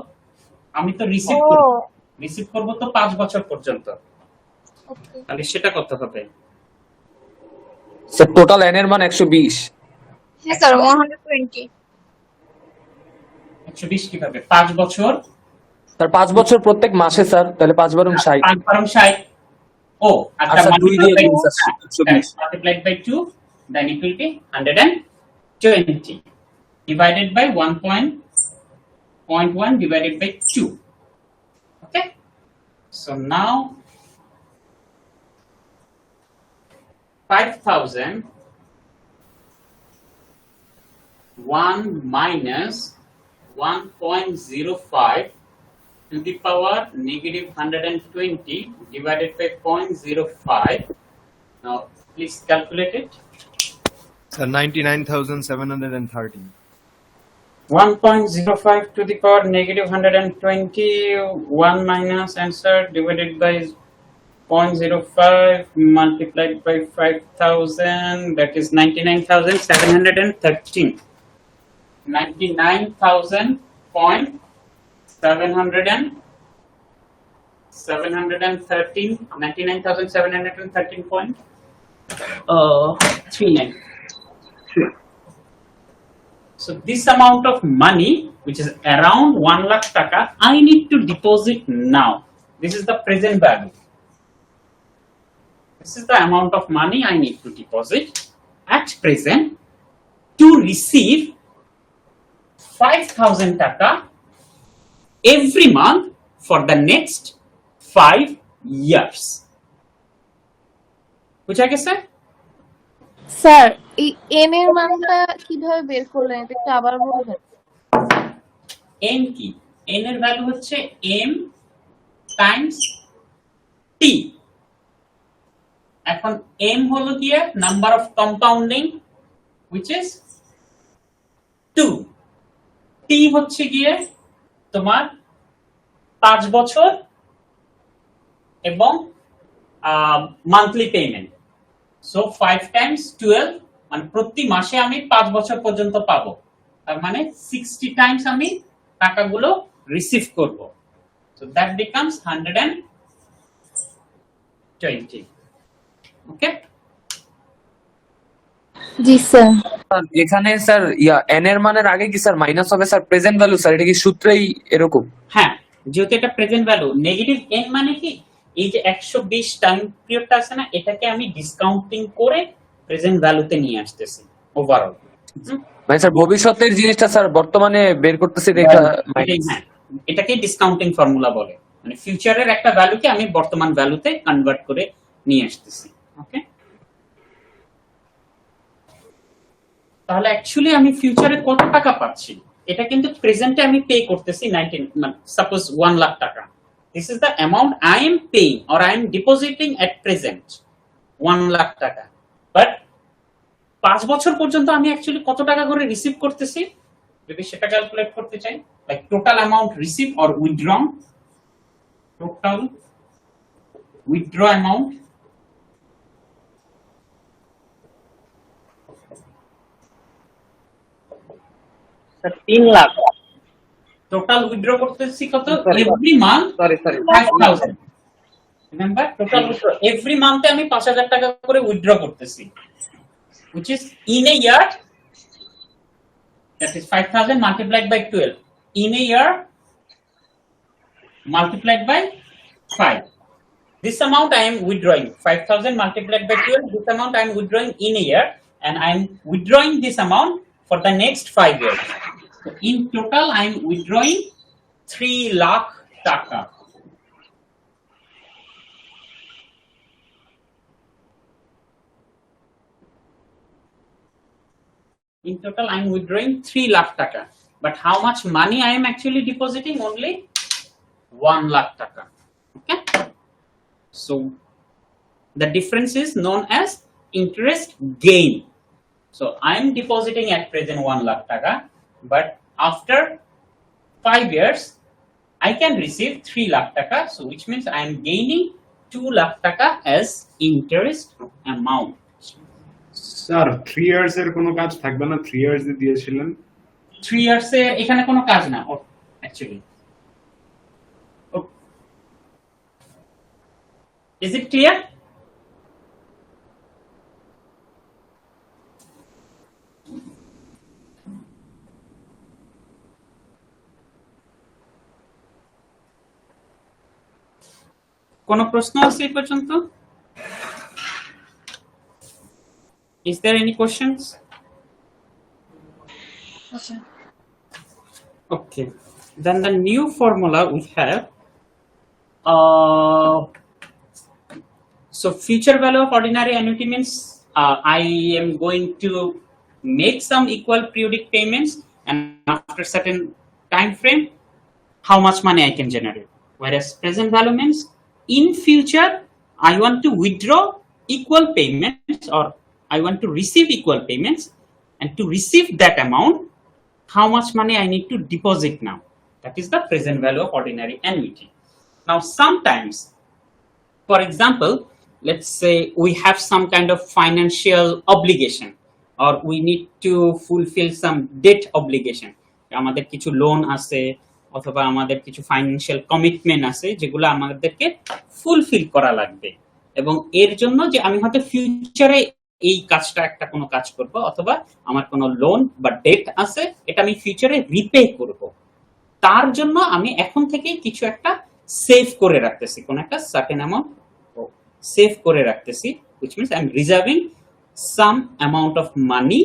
আমি তো receive করব, Oh, রিসিভ করব তো 5 বছর পর্যন্ত, okay. তাহলে সেটা করতে হবে। স্যার টোটাল এন এর মান 120 হ্যাঁ স্যার 120. 120 কিভাবে? 5 বছর, স্যার 5 বছর প্রত্যেক মাসে স্যার, তাহলে 5 বারং 60 5 বারং 60। ও আচ্ছা, আচ্ছা 2 দিয়ে দিন sir 120 multiplied by 2, then it will be 120 divided by 1.1 divided by 2. Okay, so now 5,000 1 minus 1.05 to the power negative 120 divided by 0.05. Now please calculate it. Sir, 99,730. 1.05 to the power negative 120, 1 minus answer divided by 0.05 multiplied by 5,000, that is 99,713. 99,713.39. So this amount of money, which is around 1 lakh taka, I need to deposit now. This is the present value. This is the amount of money I need to deposit at present to receive 5,000 taka every month for the next 5 years. বুঝা গেছে? Sir এই N এর মানটা কিভাবে বের করলেন এটা একটু আবার বলবেন? n কি? n এর ভ্যালু হচ্ছে m টাইমস t। এখন m হলো কি number of compounding which is 2, t হচ্ছে গিয়ে তোমার 5 বছর এবং মান্থলি পেমেন্ট। সো 5 টাইমস 12 মানে প্রতি মাসে আমি 5 বছর পর্যন্ত পাবো, তার মানে 60 টাইমস আমি টাকাগুলো রিসিভ করব। So that becomes 120। Okay, G sir. এখানে স্যার এন এর মানের আগে কি স্যার মাইনাস হবে স্যার প্রেজেন্ট ভ্যালু স্যার, এটা কি সূত্রেই এরকম? হ্যাঁ যেহেতু এটা প্রেজেন্ট ভ্যালু, নেগেটিভ এন মানে কি এই যে 120 টাইম পিরিয়ডটা আছে না, এটাকে আমি ডিসকাউন্টিং করে প্রেজেন্ট ভ্যালুতে নিয়ে আসতেছি ওভারঅল। মানে স্যার ভবিষ্যতের জিনিসটা স্যার বর্তমানে বের করতেছি দেখা হ্যাঁ, এটাকে ডিসকাউন্টিং ফর্মুলা বলে, মানে ফিউচারের একটা ভ্যালুকে আমি বর্তমান ভ্যালুতে কনভার্ট করে নিয়ে আসতেছি। ওকে, তাহলে অ্যাকচুয়ালি আমি ফিউচারে কত টাকা পাচ্ছি, এটা কিন্তু প্রেজেন্টে আমি পে করতেছি 19, সাপোজ 1 লাখ টাকা। This is the amount I am paying or I am depositing at present 1 lakh টাকা। বাট 5 বছর পর্যন্ত আমি অ্যাকচুয়ালি কত টাকা করে রিসিভ করতেছি, যদি সেটা ক্যালকুলেট করতে চাই, like total amount receive or withdrawn, total withdraw amount, sir 3 lakh. Total withdraw করতেছি কত every month, sorry 5000। Remember, total withdraw every মান্থে আমি 5000 টাকা করে উইথড্র করতেছি, which is in a year, that is 5000 multiplied by 12, in a year multiplied by 5. This amount I am withdrawing, 5000 multiplied by 12, this amount I am withdrawing in a year, and I am withdrawing this amount for the next 5 years. So in total I am withdrawing 3 lakh taka. In total I am withdrawing 3 lakh taka. But how much money I am actually depositing? Only 1 lakh taka. Okay, so the difference is known as interest gain. So I am depositing at present 1 lakh taka, but after 5 years I can receive 3 lakh taka, so which means I am gaining 2 lakh taka as interest amount. Sir 3 years এর কোনো কাজ থাকবে না, 3 years এ দিয়েছিলেন। 3 years এর এখানে কোনো কাজ না actually. Is it clear? কোনো প্রশ্ন আছে এই পর্যন্ত? Is there any questions? Okay, then the new formula we have, so future value of ordinary annuity means I am going to make some equal periodic payments, and after certain time frame how much money I can generate. Whereas present value means in future I want to withdraw equal payments, or I want to receive equal payments, and to receive that amount how much money I need to deposit now. That is the present value of ordinary annuity. Now sometimes, for example, let's say we have some kind of financial obligation, or we need to fulfill some debt obligation. আমাদের কিছু loan আছে অথবা আমাদের কিছু financial commitment আছে যেগুলো আমাদেরকে fulfil করা লাগবে, এবং এর জন্য যে আমি হয়তো ফিউচারে এই কাজটা একটা কোনো কাজ করব, অথবা আমার কোনো লোন বা ডেট আছে এটা আমি ফিউচারে রিপে করব, তার জন্য আমি এখন থেকেই কিছু একটা সেভ করে রাখতেছি, কোন একটা সার্টেন অ্যামাউন্ট সেভ করে রাখতেছি, which means I am reserving some amount of money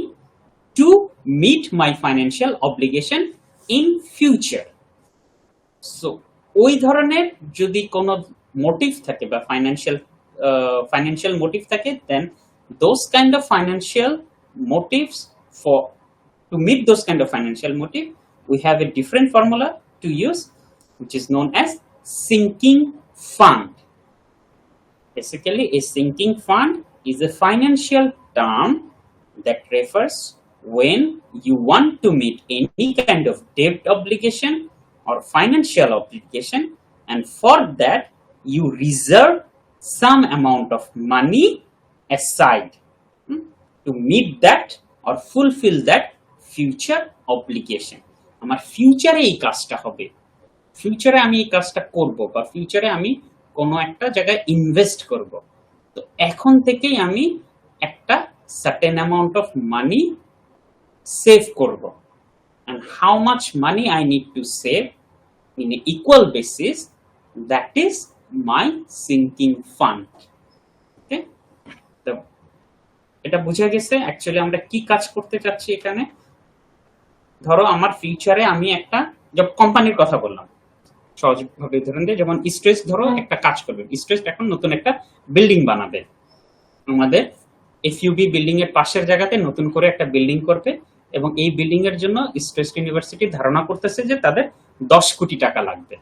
to meet my financial obligation in future. So ওই ধরনের যদি কোনো মোটিভ থাকে বা financial motive থাকে, then those kind of financial motives, for to meet those kind of financial motive we have a different formula to use, which is known as sinking fund. Basically a sinking fund is a financial term that refers when you want to meet any kind of debt obligation or financial obligation, and for that you reserve some amount of money aside to meet that or fulfill that future obligation. আমার ফিউচারে এই কাজটা হবে, ফিউচারে আমি এই কাজটা করব, বা ফিউচারে আমি কোনো একটা জায়গায় ইনভেস্ট করব, তো এখন থেকেই আমি একটা certain amount of money save করব, and how much money I need to save, in an equal basis, that is my sinking fund. Okay, তো এটা বুঝা গেছে অ্যাকচুয়ালি আমরা কি কাজ করতে চাচ্ছি এখানে। ধরো আমার ফিউচারে আমি একটা কোম্পানির কথা বললাম সহজভাবে ধরেন যে, যেমন স্ট্রেস ধরো একটা কাজ করবে, স্ট্রেস এখন নতুন একটা বিল্ডিং বানাবে, আমাদের এফইউবি বিল্ডিং এর পাশের জায়গাতে নতুন করে একটা বিল্ডিং করবে, এবং এই বিল্ডিং এর জন্য স্ট্রেস ইউনিভার্সিটি ধারণা করতেছে যে তাদের 10 কোটি টাকা লাগবে।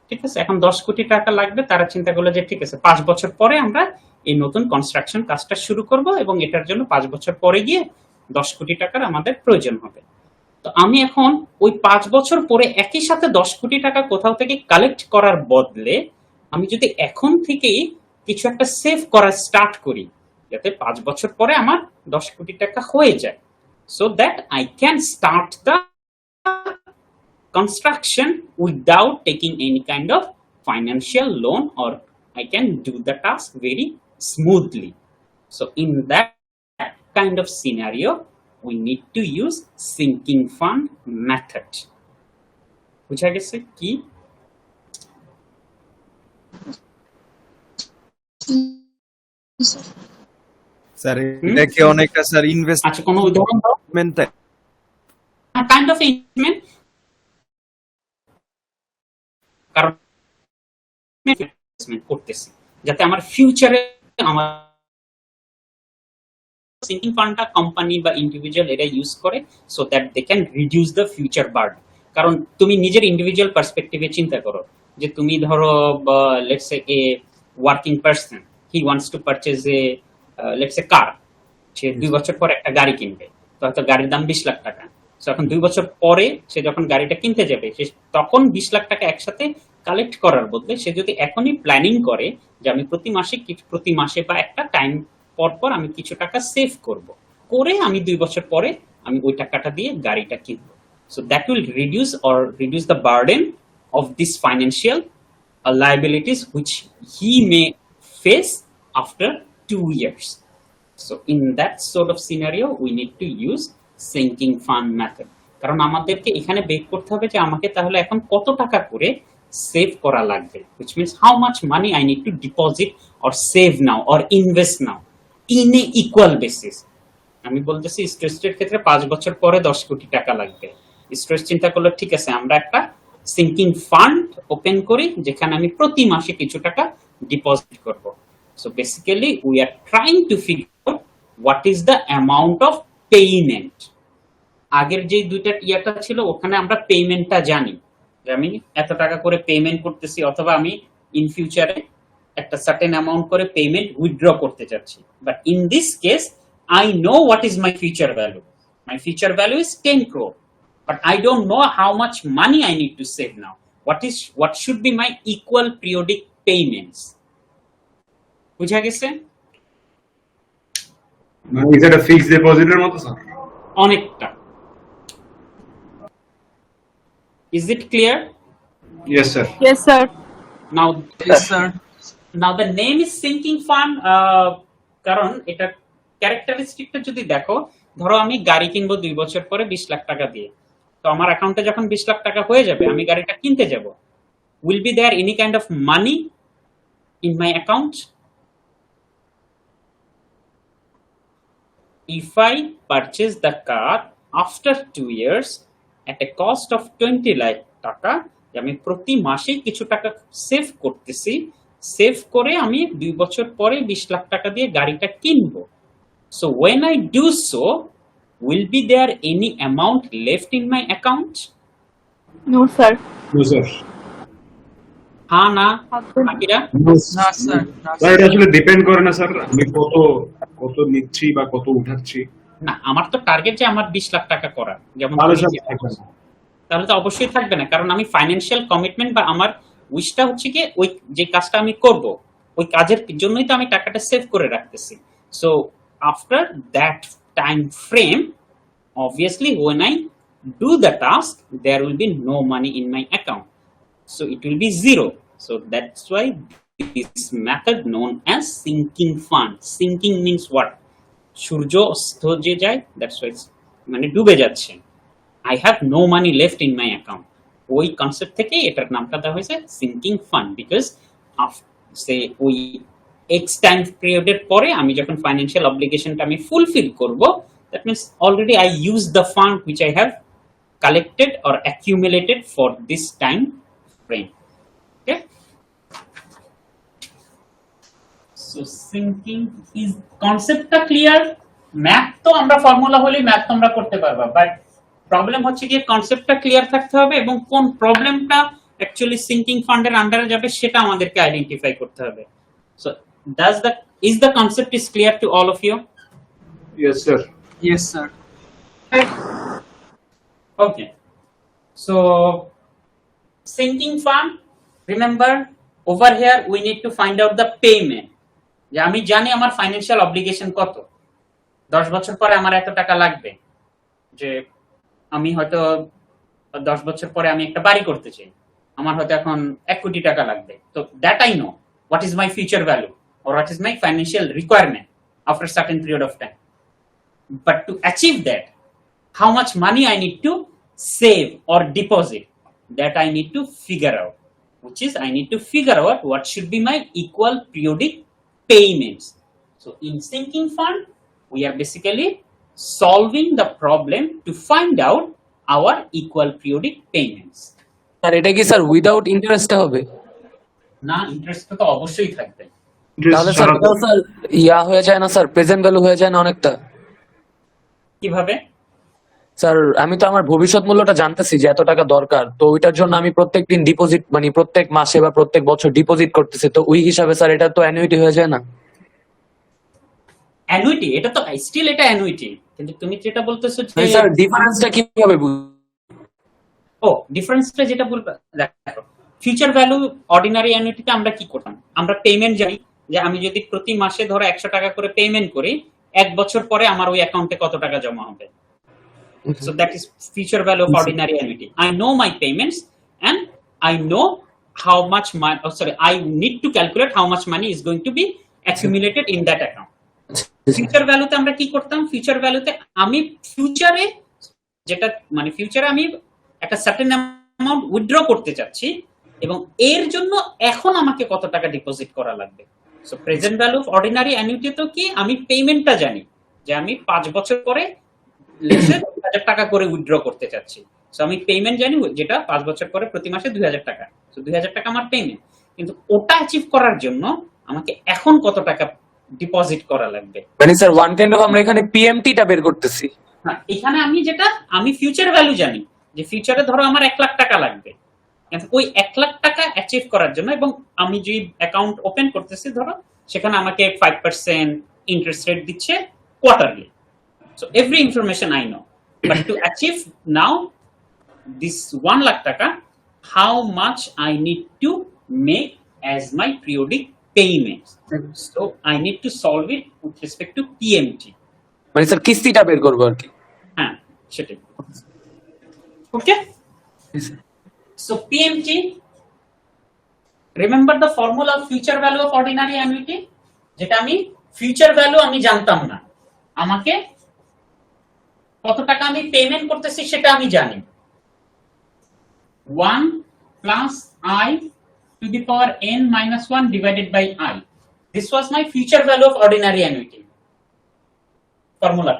ঠিক আছে, এখন 10 কোটি টাকা লাগবে, তারা চিন্তা করলো যে ঠিক আছে 5 বছর পরে আমরা এই নতুন কনস্ট্রাকশন কাজটা শুরু করব, এবং এটার জন্য 5 বছর পরে গিয়ে 10 কোটি টাকার আমাদের প্রয়োজন হবে। তো আমি এখন ওই 5 বছর পরে একই সাথে 10 কোটি টাকা কোথাও থেকে কালেক্ট করার বদলে আমি যদি এখন থেকেই কিছু একটা সেভ করা স্টার্ট করি, যাতে 5 বছর পরে আমার 10 কোটি টাকা হয়ে যায়, so that I can start the construction without taking any kind of financial loan, or I can do the task very smoothly. So in that kind of scenario, we need to use sinking fund method. বুঝা গেছে কি? Sir এটা কি অনেকটা sir আচ্ছা, কোনো উদাহরণ দাও। ইনভেস্টমেন্ট কাইন্ড অফ ইনভেস্টমেন্ট, কারণ ইনভেস্টমেন্ট করতেছি যাতে আমার ফিউচারে আমার সিঙ্কিং ফান্ডটা কোম্পানি বা ইন্ডিভিজুয়াল এরা ইউজ করে, so that they can reduce the future burden. কারণ তুমি নিজের ইন্ডিভিজুয়াল পার্সপেক্টিভে চিন্তা করো যে তুমি ধরো let's say a working person, he wants to purchase a let's say car, say 2 বছর পর একটা গাড়ি কিনবে, তো হয়তো গাড়ির দাম 20 লাখ টাকা। সো এখন 2 বছর পরে সে যখন গাড়িটা কিনতে যাবে, সে তখন 20 লাখ টাকা একসাথে কালেক্ট করার বদলে সে যদি এখনই প্ল্যানিং করে যে আমি প্রতি মাসে বা একটা টাইম পর পর আমি কিছু টাকা সেভ করব, করে আমি 2 বছর পরে আমি ওই টাকাটা দিয়ে গাড়িটা কিনবো। So that will reduce the burden of this financial liabilities which he may face after 2 years. So in that sort of scenario we need to use sinking fund method, কারণ আমাদেরকে এখানে বের করতে হবে যে আমাকে তাহলে এখন কত টাকা করে সেভ করা লাগবে, which means how much money I need to deposit or save now or invest now in a equal basis. আমি বলতেছি স্ট্রেসের ক্ষেত্রে 5 বছর পরে 10 কোটি টাকা লাগবে। স্ট্রেস চিন্তা করলে ঠিক আছে আমরা একটা সিঙ্কিং ফান্ড ওপেন করি যেখানে আমি প্রতি মাসে কিছু টাকা ডিপোজিট করব। So basically we are trying to figure out what is the amount of payment. আগের যে দুইটা ইয়াটা ছিল ওখানে আমরা পেমেন্টটা জানি যে আমি এত টাকা করে পেমেন্ট করতেছি, অথবা আমি ইন ফিউচারে একটা সার্টেন অ্যামাউন্ট করে পেমেন্ট উইথড্র করতে চাচ্ছি। But in this case I know what is my future value. My future value is 10 crore. But I don't know how much money I need to save now. What should be my equal periodic payments? বুঝা গেছে? Is that a fixed deposit এর মতো sir? অনেকটা। Is it clear? Yes sir. Yes, sir. Now, Yes, sir. now the name is sinking fund. কারণ এটা ক্যারেক্টারিস্টিকটা যদি দেখো, ধরো আমি গাড়ি কিনবো 2 বছর পরে 20 লাখ টাকা দিয়ে, তো আমার অ্যাকাউন্টে যখন 20 লাখ টাকা হয়ে যাবে আমি গাড়িটা কিনতে যাব, will be there any kind of money in my account? If I purchase the car after 2 years at a cost of 20 lakh টাকা, আমি প্রতি মাসে কিছু টাকা সেভ করতেছি, সেভ করে আমি 2 বছর পরে 20 লাখ টাকা দিয়ে গাড়িটা কিনবো। So when I do so, will be there any amount left in my account? No, sir. No sir. হ্যাঁ না বাকিরা? স্যার এটা আসলে ডিপেন্ড করে না স্যার, আমি কত নিচ্ছি বা কত উঠাচ্ছি। না, আমার তো টার্গেট যে আমার 20 লাখ টাকা করা, যেমন তাহলে তো অবশ্যই থাকবে না, কারণ আমি ফাইন্যান্সিয়াল কমিটমেন্ট বা আমার উইশটা হচ্ছে কি ওই যে কাজটা আমি করব ওই কাজের জন্যই তো আমি টাকাটা সেভ করে রাখতেছি। So after that time frame, obviously when I do the task there will be no money in my account, so it will be zero. So that's why this method known as sinking fund. Sinking means what? সূর্য অস্ত যে যায়, that's why মানে ডুবে যাচ্ছে, I have no money left in my account. ওই concept থেকে এটার নামটা দেওয়া হয়েছে সিঙ্কিং ফান্ড, বিকজ সে ওই এক্স টাইম পিরিয়ডের পরে আমি যখন ফাইন্যান্সিয়াল অব্লিগেশনটা আমি ফুলফিল করব, that means already I use the fund which I have collected or accumulated for this time frame. Okay, so sinking is concept টা clear. ম্যাথ তো আমরা ফর্মুলা হলেই ম্যাথ তোমরা করতে পারবা, বাট প্রবলেম হচ্ছে কি কনসেপ্টটা ক্লিয়ার থাকতে হবে এবং কোন প্রবলেমটা অ্যাকচুয়ালি সিঙ্কিং ফান্ডের আন্ডারে যাবে সেটা আমাদেরকে আইডেন্টিফাই করতে হবে। So is the concept is clear to all of you? Yes, sir. Yes, sir. Okay, so sinking fund, remember over here we need to find out the payment. যে আমি জানি আমার ফাইন্যান্সিয়াল অব্লিগেশন কত, 10 বছর পরে আমার এত টাকা লাগবে, যে আমি হয়তো 10 বছর পরে আমি একটা বাড়ি করতে চাই, আমার হয়তো এখন 1 কোটি টাকা লাগবে, তো that I know what is my future value or what is my financial requirement after a certain period of time. But to achieve that, how much money I need to save or deposit, that I need to figure out, which is I need to figure out what should be my equal periodic payments. So in sinking fund, we are basically solving the problem to find out our equal periodic payments. Sir এটা কি sir without interest হবে? না, interest তো অবশ্যই থাকবে। তাহলে sir এটাও sir ইয়া হয়ে যায় না স্যার, প্রেজেন্ট ভ্যালু হয়ে যায় না অনেকটা? কিভাবে? স্যার আমি তো আমার ভবিষ্যৎ মূল্যটা জানতেছি যে এত টাকা দরকার, তো ওইটার জন্য আমি প্রত্যেকদিন ডিপোজিট মানে প্রত্যেক মাসে বা প্রত্যেক বছর ডিপোজিট করতেছি, তো ওই হিসাবে স্যার এটা তো অ্যানুইটি হয়ে যায় না? অ্যানুইটি, এটা তো স্টিল এটা অ্যানুইটি, কিন্তু তুমি যেটা বলতেছো যে স্যার ডিফারেন্সটা কিভাবে বুঝবো? ও ডিফারেন্সটা যেটা বলবা, দেখো ফিউচার ভ্যালু অর্ডিনারি অ্যানুইটিতে আমরা কি করতাম, আমরা পেমেন্ট জানি যে আমি যদি প্রতি মাসে ধরো 100 টাকা করে পেমেন্ট করি, 1 বছর পরে আমার ওই অ্যাকাউন্টে কত টাকা জমা হবে। So that is future value of ordinary annuity. I know my payments and I know how much I need to calculate how much money is going to be accumulated in that account. Future value তে আমরা কি করতাম, future ভ্যালুতে আমি ফিউচারে যেটা মানে ফিউচারে আমি একটা সার্টেন অ্যামাউন্ট উইথড্র করতে চাচ্ছি এবং এর জন্য এখন আমাকে কত টাকা ডিপোজিট করা লাগবে। So present value of ordinary annuity তো কি, আমি পেমেন্টটা জানি যে আমি 5 বছর পরে লেসে 2000 টাকা করে উইথড্র করতে চাচ্ছি, সো আমি পেমেন্ট জানি যেটা 5 বছর পরে প্রতি মাসে 2000 টাকা, সো 2000 টাকা আমার পেমেন্ট, কিন্তু ওটা অ্যাচিভ করার জন্য আমাকে এখন কত টাকা ডিপোজিট করা লাগবে। মানে স্যার ওয়ান কাইন্ড অফ আমরা এখানে পিএমটি টা বের করতেছি। হ্যাঁ, এখানে আমি ফিউচার ভ্যালু জানি যে ফিউচারে ধরো আমার 1 লাখ টাকা লাগবে, কিন্তু ওই 1 লাখ টাকা অ্যাচিভ করার জন্য এবং আমি যে অ্যাকাউন্ট ওপেন করতেছি ধরো সেখানে আমাকে 5% ইন্টারেস্ট রেট দিচ্ছে quarterly, so every information I know, but to achieve now this 1 lakh taka, how much I need to make as my periodic payments, so I need to solve it with respect to PMT. মানে sir কিস্তিটা বের করব আর কি। হ্যাঁ সেটাই। Okay, so PMT, remember the formula of future value of ordinary annuity, যেটা আমি future value আমি জানতাম না, আমাকে কত টাকা আমি পেমেন্ট করতেছি সেটা আমি জানি, 1 plus I to the power n minus 1 divided by I. This was my future value of ordinary annuity formula.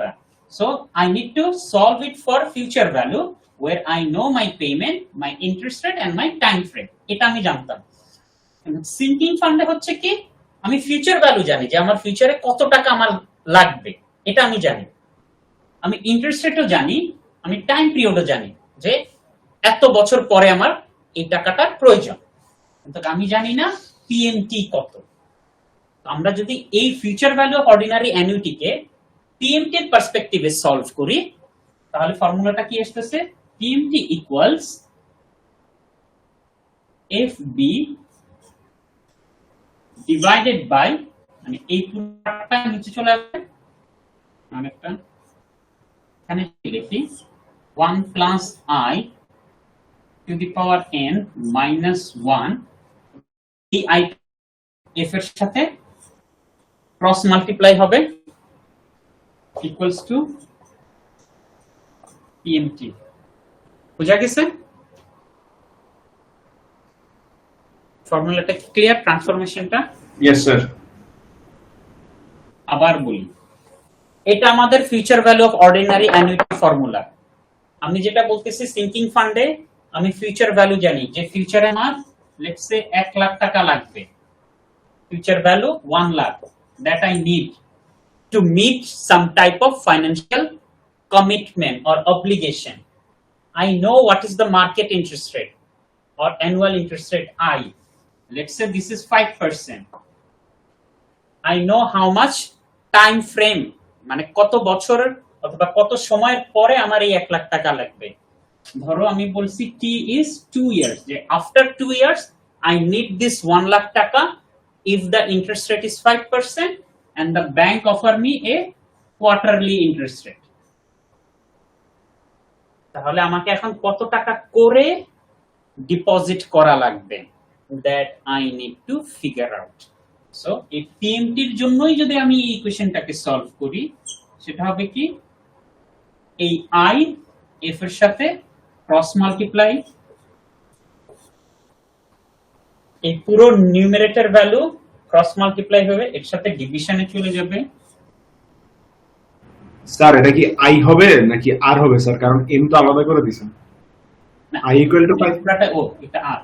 So I need to solve it for future value where I know my payment, my interest rate and my time frame. এটা আমি জানতাম। Sinking ফান্ডে হচ্ছে কি, আমি future value জানি যে আমার ফিউচারে কত টাকা আমার লাগবে, এটা আমি জানি, আমি ইন্টারেস্ট রেটও জানি, আমি টাইম পিরিয়ডও জানি যে এত বছর পরে আমার এই টাকাটার প্রয়োজন, কিন্তু আমি জানি না পিএমটি কত। আমরা যদি এই ফিউচার ভ্যালু অফ অর্ডিনারি অ্যানুইটিকে পিএমটি এর পার্সপেক্টিভে সলভ করি, তাহলে ফর্মুলাটা কি আসতেছে, PMT equals FV divided by, মানে এই পুরোটা নিচে চলে আসবে, আরেকটা এখানে লিখি 1 plus I to the power n minus 1, এই I f এর সাথে ক্রস মাল্টিপ্লাই হবে ইকুয়ালস টু PMT। বুঝা গেছে? ফর্মুলাটা ক্লিয়ার, ট্রান্সফরমেশনটা? Yes sir. আবার বলি, এটা আমাদের future value of ordinary annuity formula. আমি যেটা বলতেছি, সিঙ্কিং ফান্ডে আমি ফিউচার ভ্যালু জানি যে ফিউচারে আমার লেটস সে 1 লাখ টাকা লাগবে, future value 1 lakh, that I need to meet some type of financial commitment or obligation. I know what is the market interest rate or annual interest rate I. Let's say this is 5%. I know how much time frame, মানে কত বছরের অথবা কত সময়ের পরে আমার এই 1 লাখ টাকা লাগবে। ধরো আমি বলছি T is 2 years, যে after 2 years I need this 1 lakh taka if the interest rate is 5% and the bank offer me a quarterly interest rate. তাহলে আমাকে এখন কত টাকা করে ডিপোজিট করা লাগবে, that I need to figure out. So এই PMT এর জন্যই যদি আমি এই ইকুয়েশনটাকে সলভ করি, সেটা হবে কি, এই I f এর সাথে ক্রস মাল্টিপ্লাই, এই পুরো নিউমারেটর ভ্যালু ক্রস মাল্টিপ্লাই হবে, এর সাথে ডিভিশনে চলে যাবে। স্যার এটা কি আই হবে নাকি আর হবে স্যার? কারণ এম তো আলাদা করে দিছেন। I equal to 5. ও এটা আর,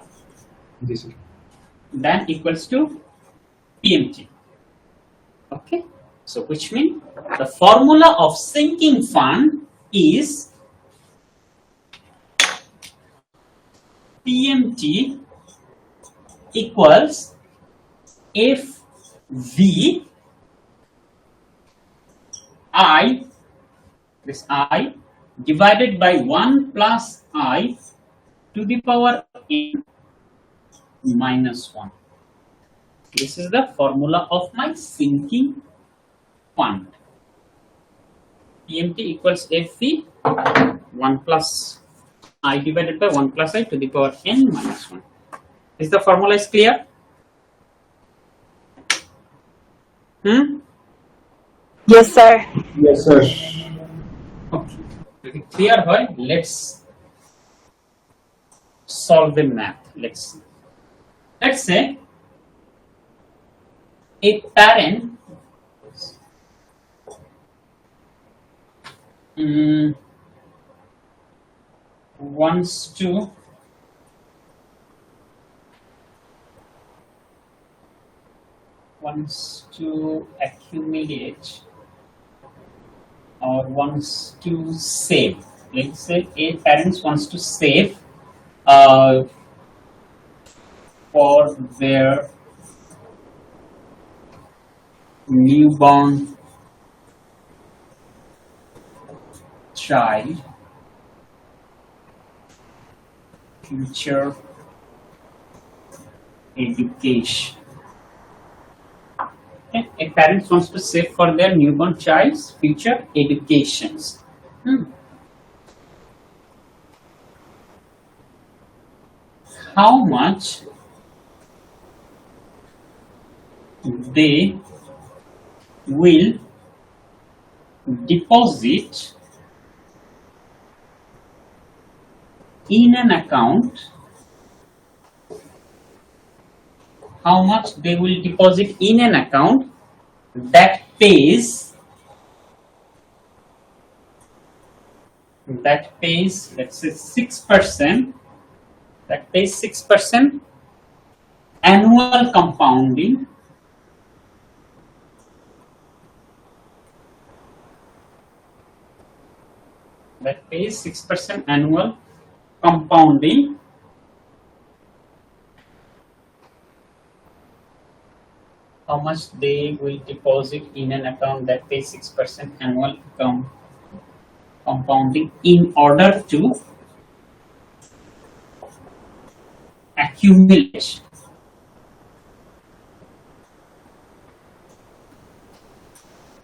জি sir. then equals to PMT. Okay, so which mean the formula of sinking fund is PMT equals FV I, this I divided by 1 plus I to the power n minus 1. This is the formula of my sinking fund. PMT equals FV 1 plus I divided by 1 plus I to the power n minus 1. Is the formula is clear? Yes, sir. Yes sir. Okay. If it clear hoy, let's solve the math. Let's say a parent wants to accumulate or wants to save. Let's say a parent wants to save for their newborn child future education. Okay. A parent wants to save for their newborn child's future educations. How much they will deposit in an account, how much they will deposit in an account that pays let's say 6%, that pays 6% annual compounding annual compounding how much they will deposit in an account that pays 6% annual compounding in order to accumulate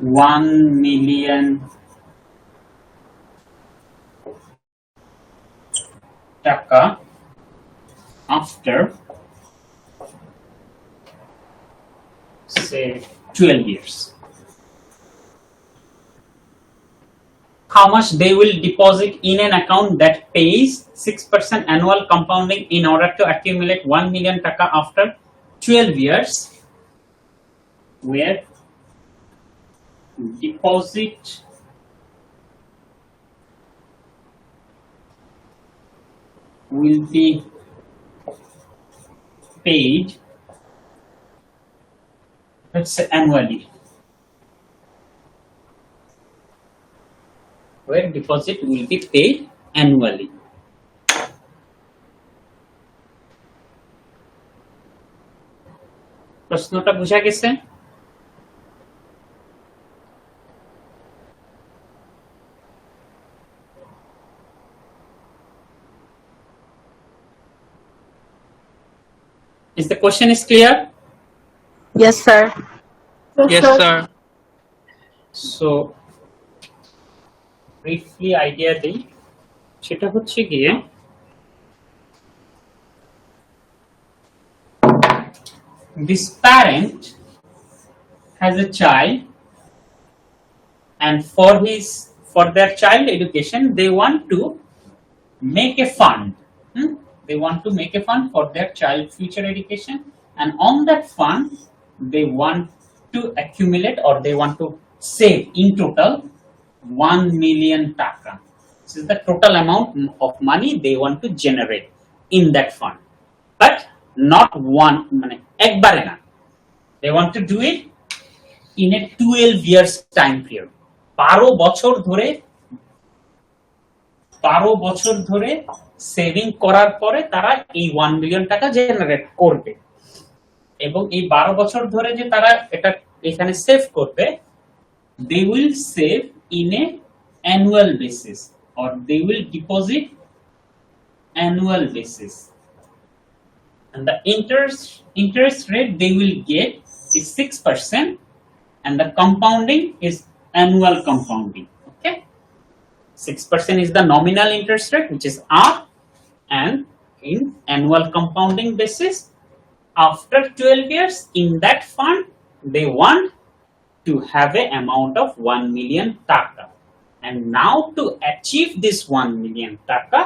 $1,000,000 after say 12 years. how much they will deposit in an account that pays 6% annual compounding in order to accumulate 1 million taka after 12 years, where deposit will be paid, let's say annually, where deposit will be paid annually. প্রশ্নটা বুঝা গেছে? Is the question is clear? Yes, sir. Yes, sir. So briefly idea দেই, সেটা হচ্ছে গিয়ে this parent has a child and for their child education they want to make a fund. They want to make a fund for their child future education, and on that fund they want to accumulate or they want to save in total 1 million taka. This is the total amount of money they want to generate in that fund, but not one মানে একবারে না. They want to do it in a 12 years time period. 12 বছর ধরে saving করার পরে তারা এই 1 million টাকা জেনারেট করবে, এবং এই 12 বছর ধরে যে তারা এটা এখানে সেভ করবে, they will save in a annual basis or they will deposit annual basis, and the interest rate they will get is 6%, and the compounding is annual compounding. Okay, 6% is the nominal interest rate, which is R, and in annual compounding basis after 12 years in that fund they want to have a amount of 1 million taka, and now to achieve this 1 million taka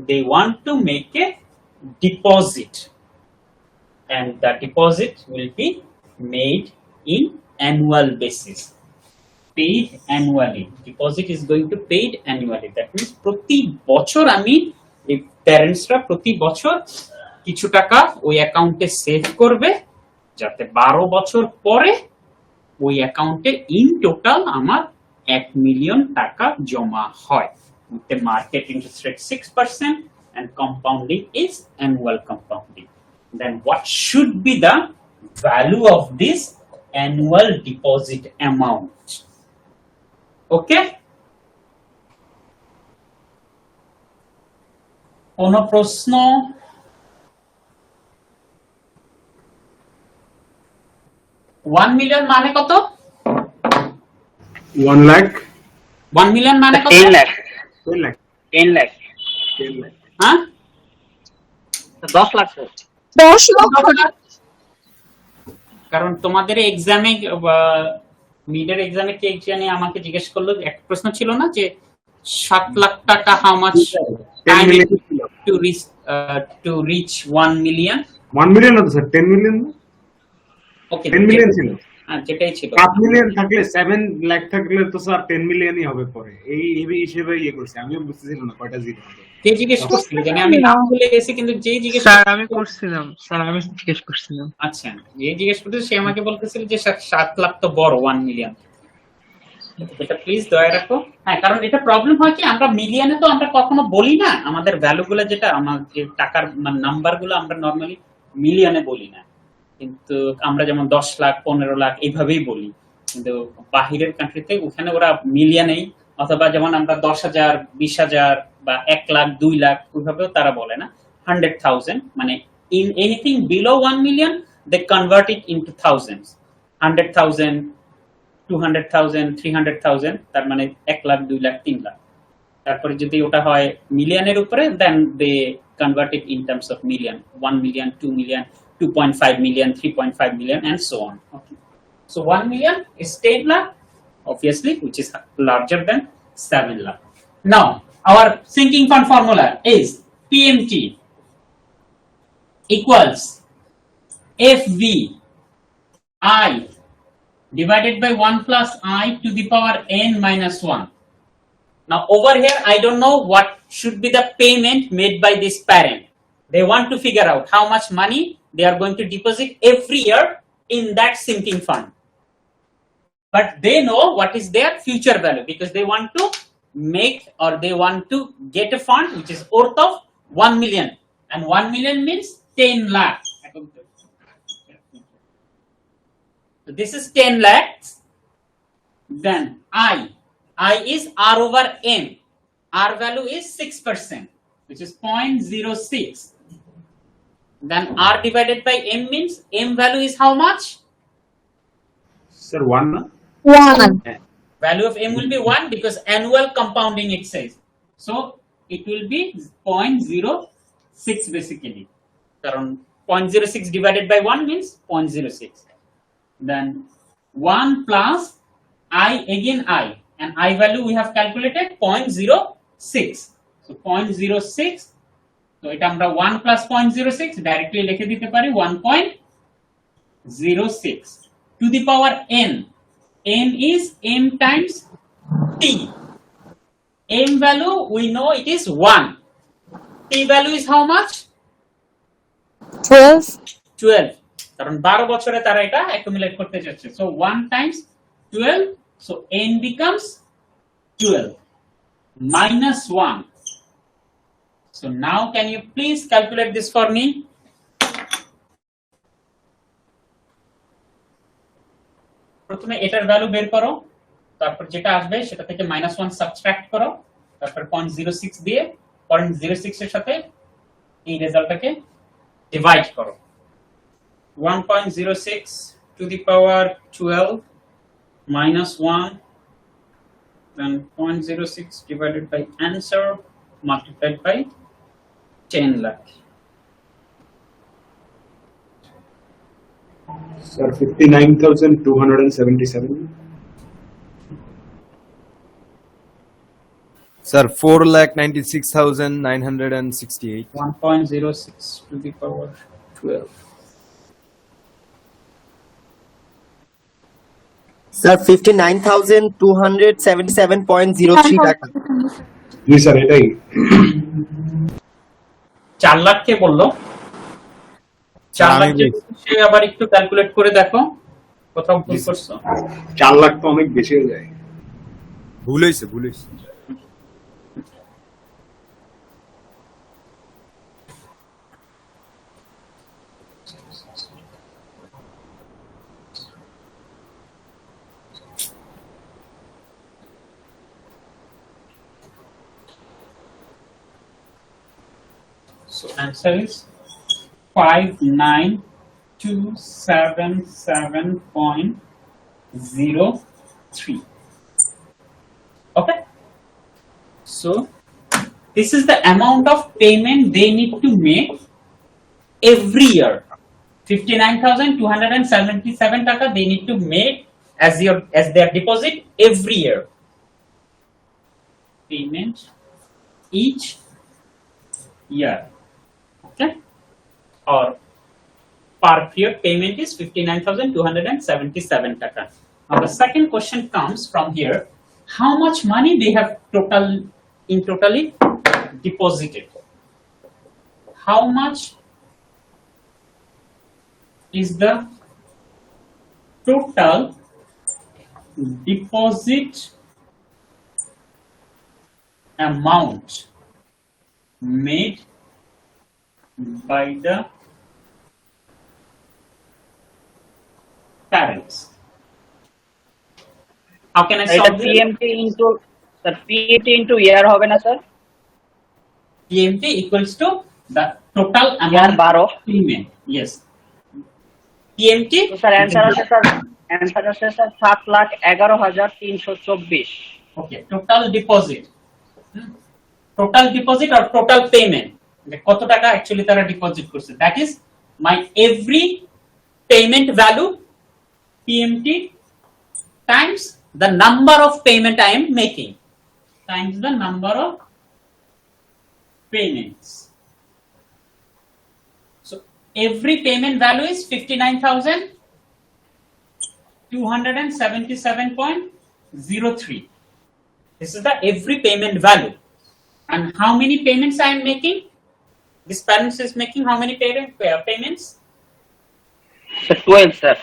they want to make a deposit, and the deposit will be made in annual basis, paid annually. Deposit is going to paid annually. That means প্রতি বছর আমি এই প্যারেন্টসরা প্রতি বছর কিছু টাকা ওই অ্যাকাউন্টে সেভ করবে, যাতে 12 বছর পরে ওই অ্যাকাউন্টে ইন টোটাল আমার 1 মিলিয়ন টাকা জমা হয়, with the market interest rate 6% and compounding is annual compounding. Then what should be the value of this annual deposit amount? Okay, কোনো প্রশ্ন? 1 মিলিয়ন মানে কত? 1 lakh 1 মিলিয়ন মানে কত? 10 লাখ 10 lakh 10 লাখ 10 lakh হ্যাঁ 10 লাখ স্যার। 10 লক্ষ। কারণ তোমাদের এক্সামে মিডের এক্সামে কে জানি আমাকে জিজ্ঞেস করলো, একটা প্রশ্ন ছিল না যে 7 লাখ টাকা how much 10 million to reach 1 million? 1 million না তো স্যার 10 million না? ওকে 10 million ছিল। হ্যাঁ যেটাই ছিল। 7 মিলিয়ন থাকলে 7 লাখ থাকলে তো স্যার 10 মিলিয়নই হবে পরে। এই হিসেবে করছে, আমিও বুঝতেছিলাম না কয়টা জিরো হবে। কে জিজ্ঞেস করছিল জানি আমি নাম ভুলে গেছি, কিন্তু যে জিজ্ঞেস স্যার আমি জিজ্ঞেস করছিলাম। আচ্ছা, যে জিজ্ঞেস করতে সে আমাকে বলতেছিল যে 7 লাখ তো বড় 1 মিলিয়ন। এটা প্লিজ দয়া রাখো। হ্যাঁ, কারণ এটা প্রবলেম হয় কি, আমরা মিলিয়নে তো আমরা কখনো বলি না, আমাদের ভ্যালুগুলো যেটা আমাদের টাকার নাম্বারগুলো আমরা নরমালি মিলিয়নে বলি না, কিন্তু আমরা যেমন 10 লাখ 15 লাখ এইভাবেই বলি, কিন্তু বাহিরের কান্ট্রিতে ওখানে ওরা মিলিয়নেই, অথবা যেমন আমরা 10,000 20,000 বা 1 লাখ 2 লাখ ওইভাবেও তারা বলে না, 100,000 মানে in anything below 1 million they convert it into thousands, 100,000 200,000 300,000, তার মানে 1 লাখ 2 লাখ 3 লাখ। তারপরে যদি ওটা হয় মিলিয়নের উপরে, then they convert it in terms of million, 1 million 2 million 2.5 million 3.5 million and so on. Okay, so 1 million is 10 lakh obviously, which is larger than 7 lakh. Now, our sinking fund formula is PMT equals FV I divided by 1 plus I to the power n minus 1. Now, over here, I don't know what should be the payment made by this parent. They want to figure out how much money they are going to deposit every year in that sinking fund. But they know what is their future value because they want to make or they want to get a fund which is worth of 1 million, and 1 million means 10 lakh. So this is 10 lakhs. Then I is R over M. R value is 6%, which is 0.06. Then R divided by M means M value is how much? Sir, 1. One. Value of M will be 1 because annual compounding it says. So it will be 0.06 basically. Around 0.06 divided by 1 means 0.06. Then 1 plus I again I, and I value we have calculated 0.06. So 0.06. So it আমরা 1 plus 0.06 directly লিখে দিতে পারি 1.06 to the power n. N is M times T. M value we know it is 1. T value is how much? 12. 12. কারণ 12 বছরে তারা এটা accumulate করতে যাচ্ছে। So 1 times 12, so n becomes 12 minus 1. So now can you please calculate this for me? প্রথমে এটার value বের করো, তারপর যেটা আসবে সেটা থেকে -1 সাবট্রাক্ট করো, তারপর 0.06 দিয়ে 0.06 এর সাথে এই রেজাল্টটাকে ডিভাইড করো। 1.06 to the power 12 minus 1, then 0.06 divided by answer multiplied by 10 lakh. Sir, 59,277. Sir, 4,96,968. 1.06 to the power 12. Sir, 59,277.03 টাকা। জি স্যার, এটাই 4 লাখ কে বললো? 4 লাখ আমি সে আবার একটু ক্যালকুলেট করে দেখো কোথাও ভুল করছো। 4 লাখ তো অনেক বেশি হয়ে যায়। ভুল হয়েছে। So answer is 59,277.03. Okay. So this is the amount of payment they need to make every year. 59,277 taka they need to make as their deposit every year. Payment each year. Okay, or per year payment is 59,277 taka. Now the second question comes from here: how much money they have totally deposited? How much is the total deposit amount made by the parents? How can I এটা solve this? PMT into sir PMT into year হবে না sir? PMT equals to the total Year amount 12। of payment. Yes. PMT. তো sir answer আছে sir 7,11,324। Okay. Total deposit. Total deposit or total payment. কত টাকা actually তারা deposit করছে? That is my every payment value PMT times the number of payment I am making. times the number of payments. So every payment value is 59,277.03. This is the every payment value. And how many payments I am making? This parents is making how many payments? Sir, 12 sir.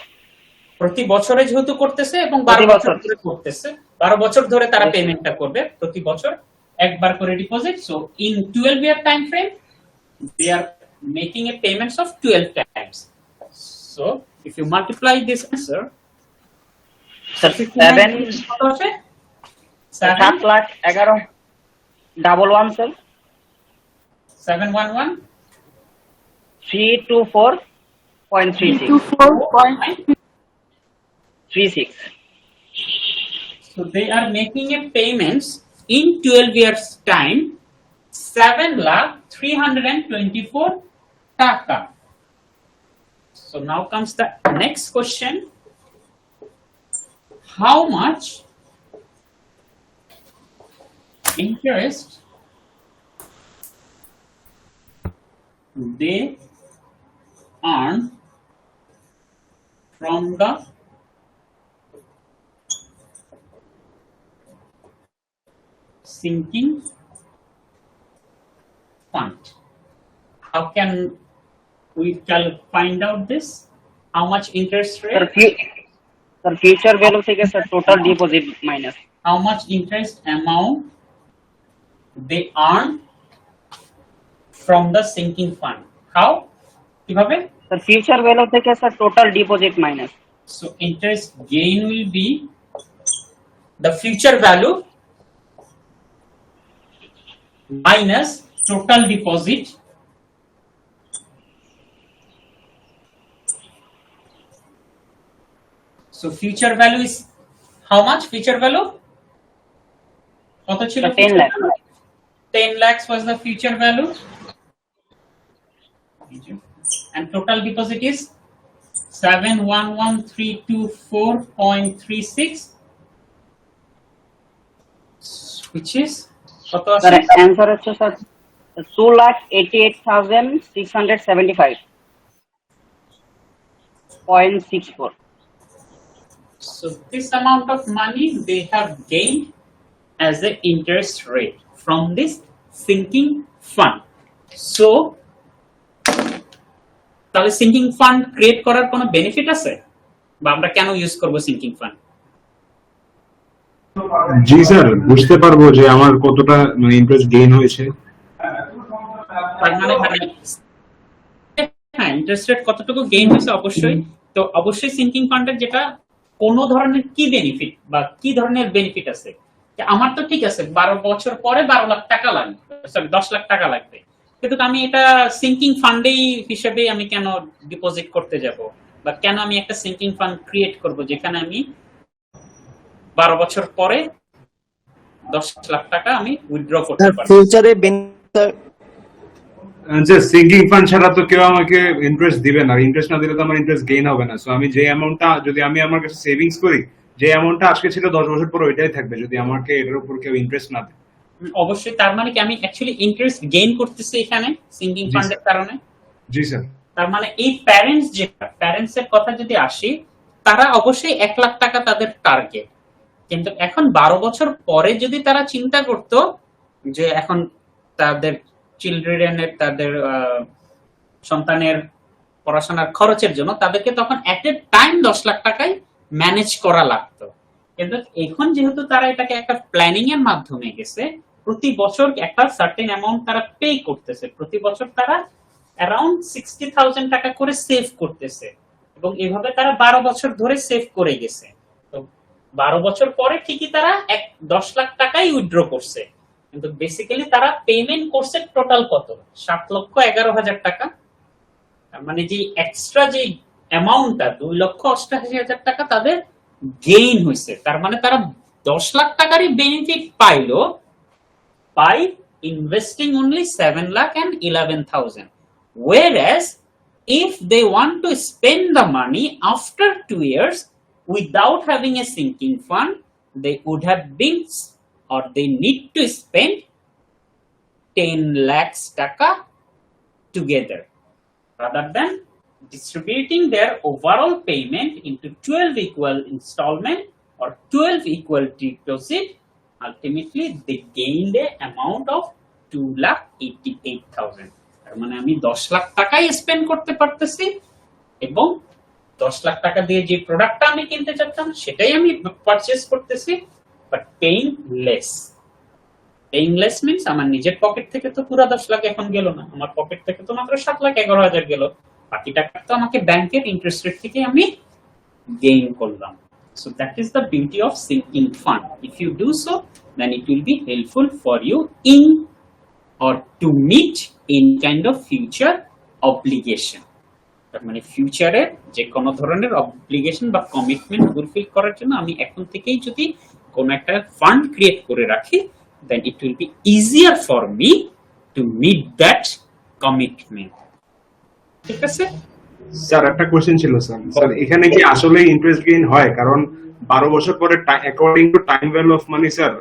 প্রতি বছরে যেহেতু করতেছে এবং 12 প্রতি বছর বছর। ধরে করতেছে, 12 বছর ধরে তারা Yes, sir. পেমেন্টটা করবে প্রতি বছর একবার করে deposit. So in 12 year time frame they are making a payments of 12 times. So if you multiply this answer, Sir, 7 কত আসে? 7 lakh 11 double 1 sir 711 324.36 36. So they are making a payments in 12 years time 7,324,000 taka. So now comes the next question. How much interest they earn from the sinking fund? How can we find out this? How much interest Sir, rate? sir, future value থেকে sir total deposit minus. How much interest amount they earn from the sinking fund? How? কিভাবে? Sir, future value থেকে sir total deposit minus. So interest gain will be the future value minus total deposit so future value is how much? Future value কত ছিল? 10 lakh. 10 lakhs was the future value and total deposit is 711,324.36 which is কত Sir, আসে? answer হচ্ছে sir 2,88,675.64. So this amount of money they have gained as an interest rate from this sinking fund. So তাহলে sinking fund create করার কোনো benefit আছে বা আমরা কেন ইউজ করব সিঙ্কিং ফান্ড? জি স্যার, বুঝতে পারবো যে আমার কতটা ইন্টারেস্ট গেইন হয়েছে। তার মানে হ্যাঁ ইন্টারেস্ট রেট কতটুকু গেইন হয়েছে অবশ্যই। তো অবশ্যই সিঙ্কিং ফান্ডের যেটা কোন ধরনের কি বেনিফিট বা কি ধরনের বেনিফিট আছে, আমার তো ঠিক আছে 12 বছর পরে 12 লাখ টাকা লাগবে, সরি 10 লাখ টাকা লাগবে, কিন্তু আমি এটা সিঙ্কিং ফান্ডেই হিসেবে আমি কেন ডিপোজিট করতে যাব বা কেন আমি একটা সিঙ্কিং ফান্ড ক্রিয়েট করব যেখানে আমি 12 বছর পরে 10 লাখ টাকা আমি উইথড্র করতে পারবো। ফিউচারে যে সিঙ্কিং ফান্ড ছাড়া তো কেউ আমাকে ইন্টারেস্ট দিবে না, ইন্টারেস্ট না দিলে তো আমার ইন্টারেস্ট গেইন হবে না। সো আমি যে অ্যামাউন্টটা যদি আমি আমার কাছে সেভিংস করি, যে অ্যামাউন্টটা আজকে ছিল 10 বছর পরে ওইটাই থাকবে যদি আমাকে এটার উপর কেউ ইন্টারেস্ট না দেয়। অবশ্যই তার মানে কি আমি অ্যাকচুয়ালি ইন্টারেস্ট গেইন করতেছি এখানে সিঙ্কিং ফান্ডের কারণে। জি স্যার। তার মানে এই প্যারেন্টস এর কথা যদি আসি, তারা অবশ্যই 1 লাখ টাকা তাদের টার্গেট, কিন্তু এখন 12 বছর পরে যদি তারা চিন্তা করত যে এখন তাদের চিলড্রেনের তাদের সন্তানের পড়াশোনার খরচের জন্য তাদেরকে তখন এট এ টাইম 10 লাখ টাকায় ম্যানেজ করা লাগতো, কিন্তু এখন যেহেতু তারা এটাকে একটা প্ল্যানিং এর মাধ্যমে গেছে, প্রতি বছর একটা সার্টেন অ্যামাউন্ট তারা পে করতেছে, প্রতি বছর তারা অ্যারাউন্ড 60,000 টাকা করে সেভ করতেছে এবং এভাবে তারা 12 বছর ধরে সেভ করে গেছে। তো 12 বছর পরে ঠিকই তারা 10 লাখ টাকাই উইথড্র করছে, কিন্তু বেসিক্যালি তারা পেমেন্ট করছে টোটাল কত? 7,11,000 টাকা। মানে যে এক্সট্রা যে অ্যামাউন্টটা 2,88,000 টাকা তাদের গেইন হয়েছে। তার মানে তারা 10 লাখ টাকারই বেনিফিট পাইলো by investing only 7,11,000, whereas if they want to spend the money after 2 years without having a sinking fund, they would have been or they need to spend 10 lakhs taka together, rather than distributing their overall payment into 12 equal installment or 12 equal deposit. Ultimately they gained a amount of 2,88,000. তার মানে আমি 10 লাখ টাকাই spend করতে পারতেছি এবং 10 লাখ টাকা দিয়ে যে প্রোডাক্টটা আমি কিনতে চাচ্ছিলাম সেটাই আমি পারচেজ করতেছি, but paying less. Paying less means আমার নিজের পকেট থেকে তো পুরো 10 লাখ এখন গেল না, আমার পকেট থেকে তো মাত্র 7,11,000 গেল, বাকি টাকা তো আমাকে ব্যাংকের ইন্টারেস্ট রেট থেকে আমি গেইন করলাম। So that is the beauty of sinking fund. If you do so, then it will be helpful for you in or to meet any kind of future obligation. তার মানে ফিউচারে যে কোনো ধরনের obligation বা কমিটমেন্ট ফুলফিল করার জন্য আমি এখন থেকেই যদি কোনো একটা ফান্ড ক্রিয়েট করে রাখি, then it will be easier for me to meet that commitment. ঠিক আছে স্যার, একটা কোশ্চেন ছিল স্যার। স্যার, এখানে কি আসলে ইন্টারেস্ট গেইন হয়? কারণ 12 বছর পরে according to time value of money sir,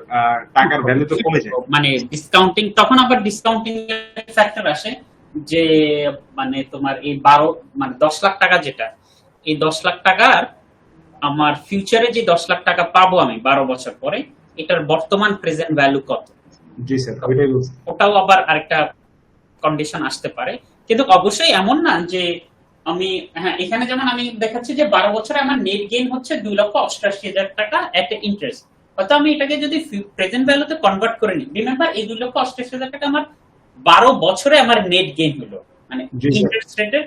টাকার ভ্যালু তো কমে যায়। মানে ডিসকাউন্টিং, তখন আবার ডিসকাউন্টিং ফ্যাক্টর আসে যে মানে তোমার এই 12 মানে 10 লাখ টাকা যেটা, এই 10 লাখ টাকার আমার ফিউচারে যে 10 লাখ টাকা পাবো আমি 12 বছর পরে, এটার বর্তমান প্রেজেন্ট ভ্যালু কত? জি স্যার, ওইটাই বলছি। ওটাও আবার আরেকটা কন্ডিশন আসতে পারে, কিন্তু অবশ্যই এমন না যে আমি, হ্যাঁ এখানে যেমন আমি দেখাচ্ছি যে 12 বছরে আমার নেট গেইন হচ্ছে 2,88,000 টাকা এট ইন্টারেস্ট। হয়তো আমি এটাকে যদি প্রেজেন্ট ভ্যালুতে কনভার্ট করে নিই, রিমেম্বার এই 2,88,000 টাকা আমার 12 বছরে আমার নেট গেইন হলো, মানে ইন্টারেস্ট রেটের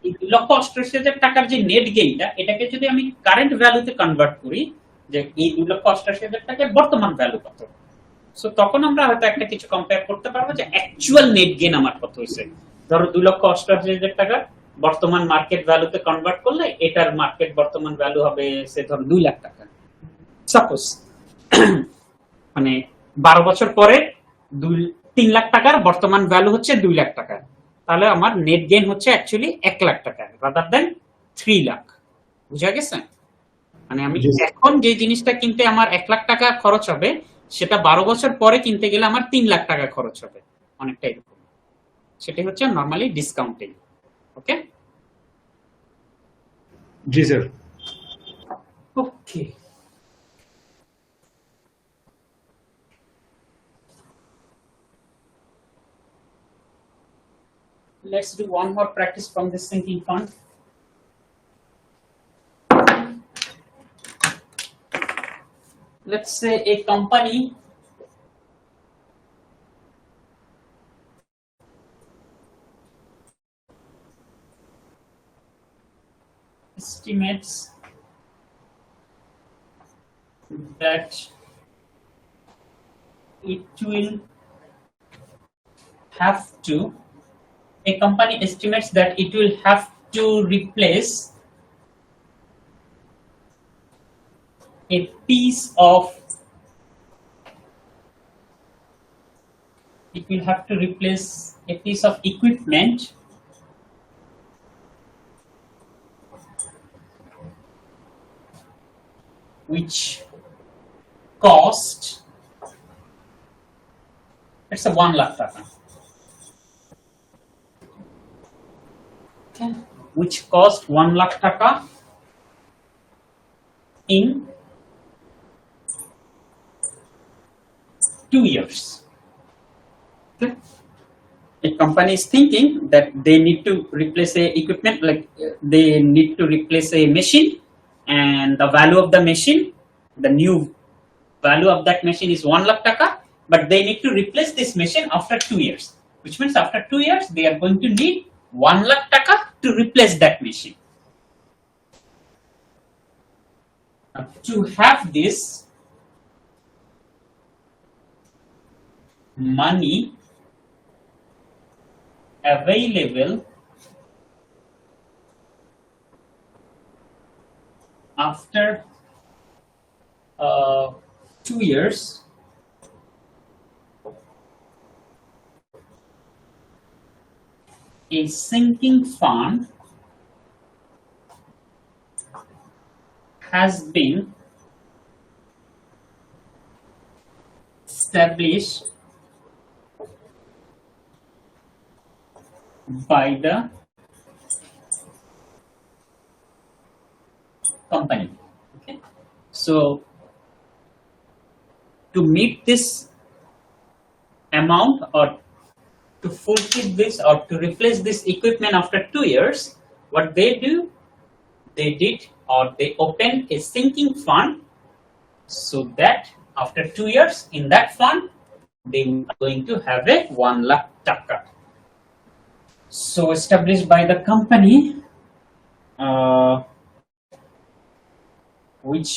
এই 2,88,000 টাকার যে নেট গেইনটা, এটাকে যদি আমি কারেন্ট ভ্যালুতে কনভার্ট করি, যে এই 2,88,000 টাকার বর্তমান ভ্যালু কত, সো তখন আমরা হয়তো একটা কিছু কম্পেয়ার করতে পারবো যে অ্যাকচুয়াল নেট গেইন আমার কত হয়েছে। ধরো 2,88,000 টাকা বর্তমান মার্কেট ভ্যালুতে কনভার্ট করলে এটার মার্কেট বর্তমান ভ্যালু হবে সে ধরো 2 লাখ টাকা সাপোজ। মানে 12 বছর পরে 3 লাখ টাকার বর্তমান ভ্যালু হচ্ছে 2 লাখ টাকা, তাহলে আমার নেট গেইন হচ্ছে অ্যাকচুয়ালি 1 লাখ টাকা রাদার দেন 3 লাখ। বুঝা গেছে? মানে আমি এখন যে জিনিসটা কিনতে আমার 1 লাখ টাকা খরচ হবে, সেটা 12 বছর পরে কিনতে গেলে আমার 3 লাখ টাকা খরচ হবে, অনেকটা এরকম। সেটাই হচ্ছে normally discounting. Okay, G sir. Okay, let's do one more practice from this sinking fund. Let's say a company estimates that it will have to, a company estimates that it will have to replace a piece of, it will have to replace a piece of equipment which cost, it's a 1 lakh taka, okay, which cost 1 lakh taka in 2 years. Okay. A company is thinking that they need to replace a equipment, like they need to replace a machine, and the value of the machine, the new value of that machine is 1 lakh taka, but they need to replace this machine after 2 years, which means after 2 years they are going to need 1 lakh taka to replace that machine. Now, to have this money available after 2 years, a sinking fund has been established by the company. Okay, so to meet this amount or to fulfill this or to replace this equipment after 2 years, what they do, they did or they opened a sinking fund so that after 2 years in that fund they are going to have a 1 lakh taka. So established by the company which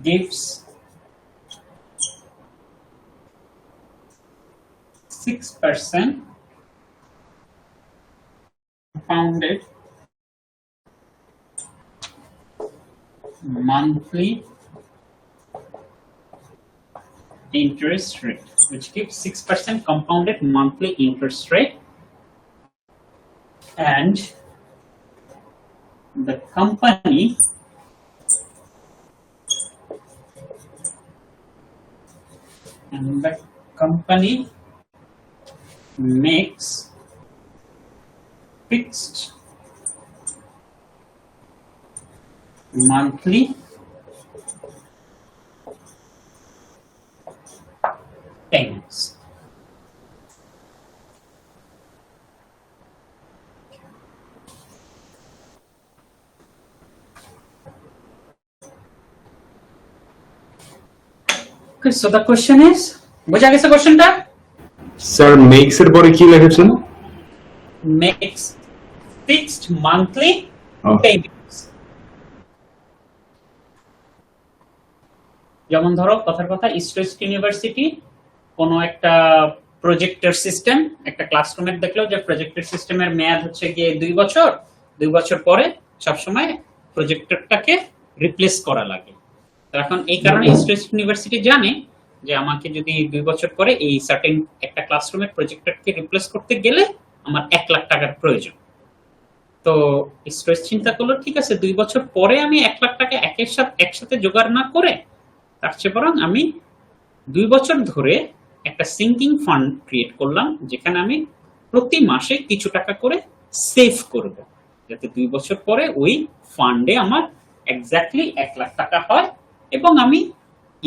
gives 6% compounded monthly interest rate, which gives 6% compounded monthly interest rate, and the company makes fixed monthly payments. Okay, so the question is, বোঝা গেছে কোশ্চেনটা? Sir makes এর পরে কি লিখেছেন? Makes fixed monthly payments. যেমন ধরো কথার কথা, ইস্ট ওয়েস্ট ইউনিভার্সিটি কোনো একটা প্রজেক্টর সিস্টেম, একটা ক্লাসরুমের দেখলো যে প্রজেক্টর সিস্টেমের মেয়াদ হচ্ছে গিয়ে 2 বছর, 2 বছর পরে সবসময় প্রজেক্টরটাকে রিপ্লেস করা লাগে। তো এখন এই কারণে ইস্ট ওয়েস্ট ইউনিভার্সিটি জানে যে আমাকে যদি 2 বছর পরে এই সার্টেন একটা ক্লাসরুমের প্রজেক্টরকে রিপ্লেস করতে গেলে আমার 1 লাখ টাকার প্রয়োজন। তো ইস্ট ওয়েস্ট চিন্তা করলো, ঠিক আছে 2 বছর পরে আমি 1 লাখ টাকা একসাথে জোগাড় না করে তার চেয়ে বরং আমি 2 বছর ধরে একটা সিঙ্কিং ফান্ড ক্রিয়েট করলাম, যেখানে আমি প্রতি মাসে কিছু টাকা করে সেভ করব, যাতে 2 বছর পরে ওই ফান্ডে আমার এক্স্যাক্টলি 1 লাখ টাকা হয় এবং আমি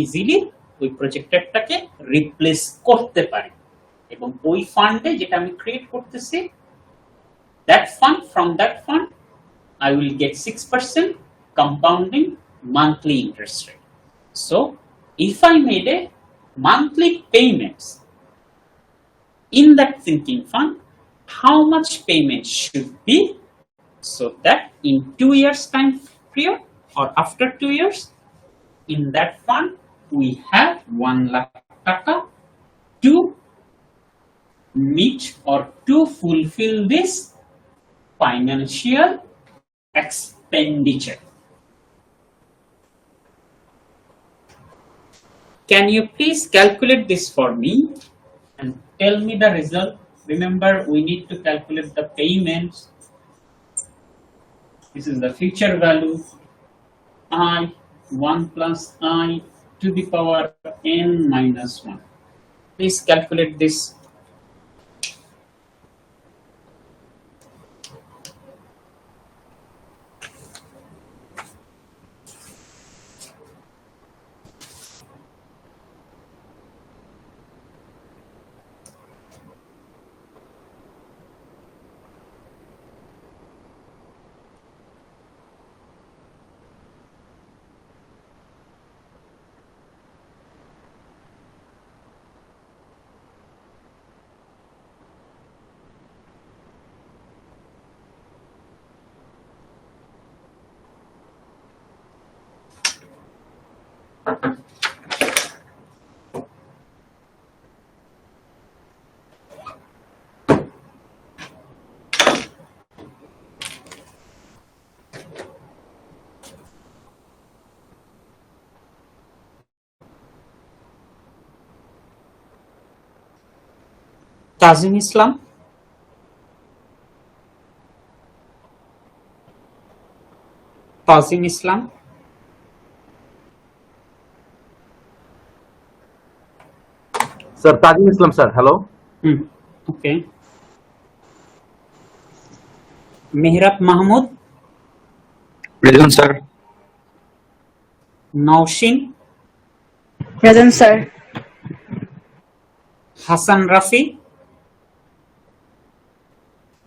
ইজিলি ওই প্রজেক্টরটাকে রিপ্লেস করতে পারি। এবং ওই ফান্ডে যেটা আমি ক্রিয়েট করতেছি, from that fund I will get 6% compounding monthly interest rate. So if I made a monthly payments in that sinking fund, how much payment should be, so that in 2 years time period or after 2 years in that fund we have 1 lakh taka to meet or to fulfill this financial expenditure. Can you please calculate this for me and tell me the result? Remember, we need to calculate the payments. This is the future value, I 1 plus I to the power n minus 1. Please calculate this. Tazim Islam, Tazim Islam, sir Tajim Islam sir, hello. Okay. Mehrab Mahmud, present sir. Nowshin, present sir. Hasan Rafi,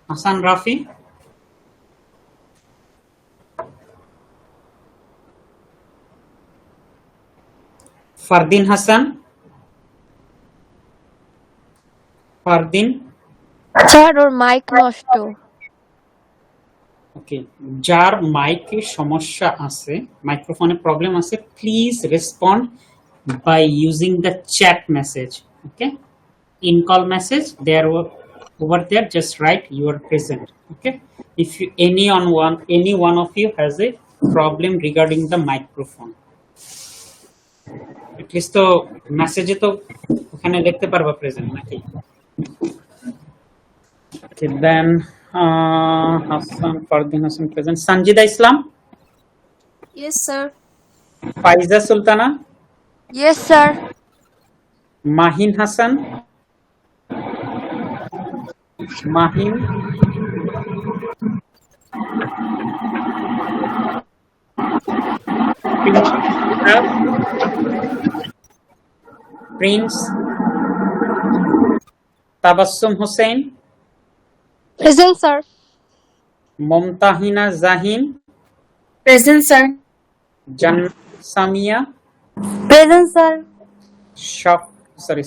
Hasan Rafi, Fardin Hasan, Fardin. Sir ওর mike নষ্ট। Okay, যার মাইকে সমস্যা আছে, মাইক্রোফোনে problem আছে, please respond by using the chat message. Okay, in call message there over there, just write you are present. Okay, if you, any one of you has a problem regarding the microphone, at least তো মেসেজে তো ওখানে দেখতে পারবা present নাকি? Okay, then Hassan, Fardin Hassan present. Sanjida Islam, Yes, sir. Faiza Sultana, Yes, sir. Mahin Hassan, Mahin, Prince, Tabassum Hussain, Present, sir. Momtahina Zahin, Present, sir. Jannat Samia, Present, sir.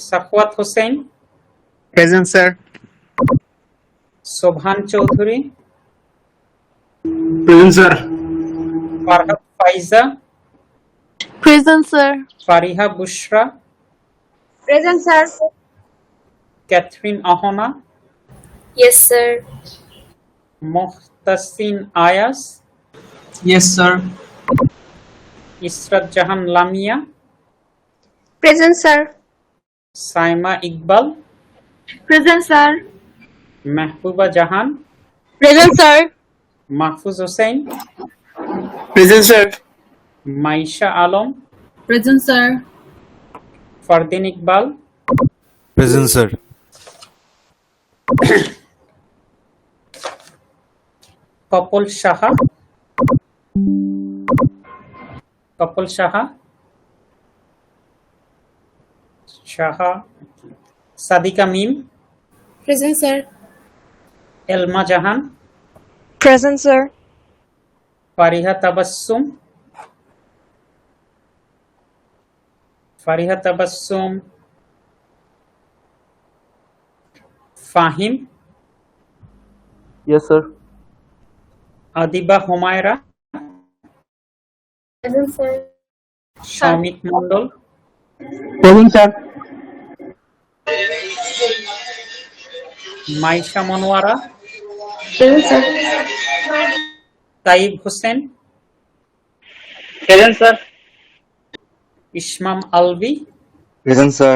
Safwat Hussain, Present, sir. Sobhan Chaudhuri, present sir. Farhat Faiza, Present, sir. Fariha Bushra, Present, sir. Catherine Ahona, Yes, sir. Mohtasin Ayas, Yes, sir. Israt Jahan Lamia, Present, sir. Saima Iqbal, Present, sir. Mehbooba Jahan, Present, sir. Mahfuz Hussain, Present, sir. Maisha Alam, Present, sir. Fardin Iqbal, Present, sir. Kapil Shaha, Kapil Shaha, Sadika Mim, Present, sir. Elma Jahan, Present, sir. Fariha Tabassum, Fariha Tabassum, Fahim, yes sir. Adiba Humaira, Present, sir. Shamit Mondol, Present, sir. Maisha Manwara, Present, sir. Taib Hussain, Present, sir. Ishmam Alvi, Present, sir.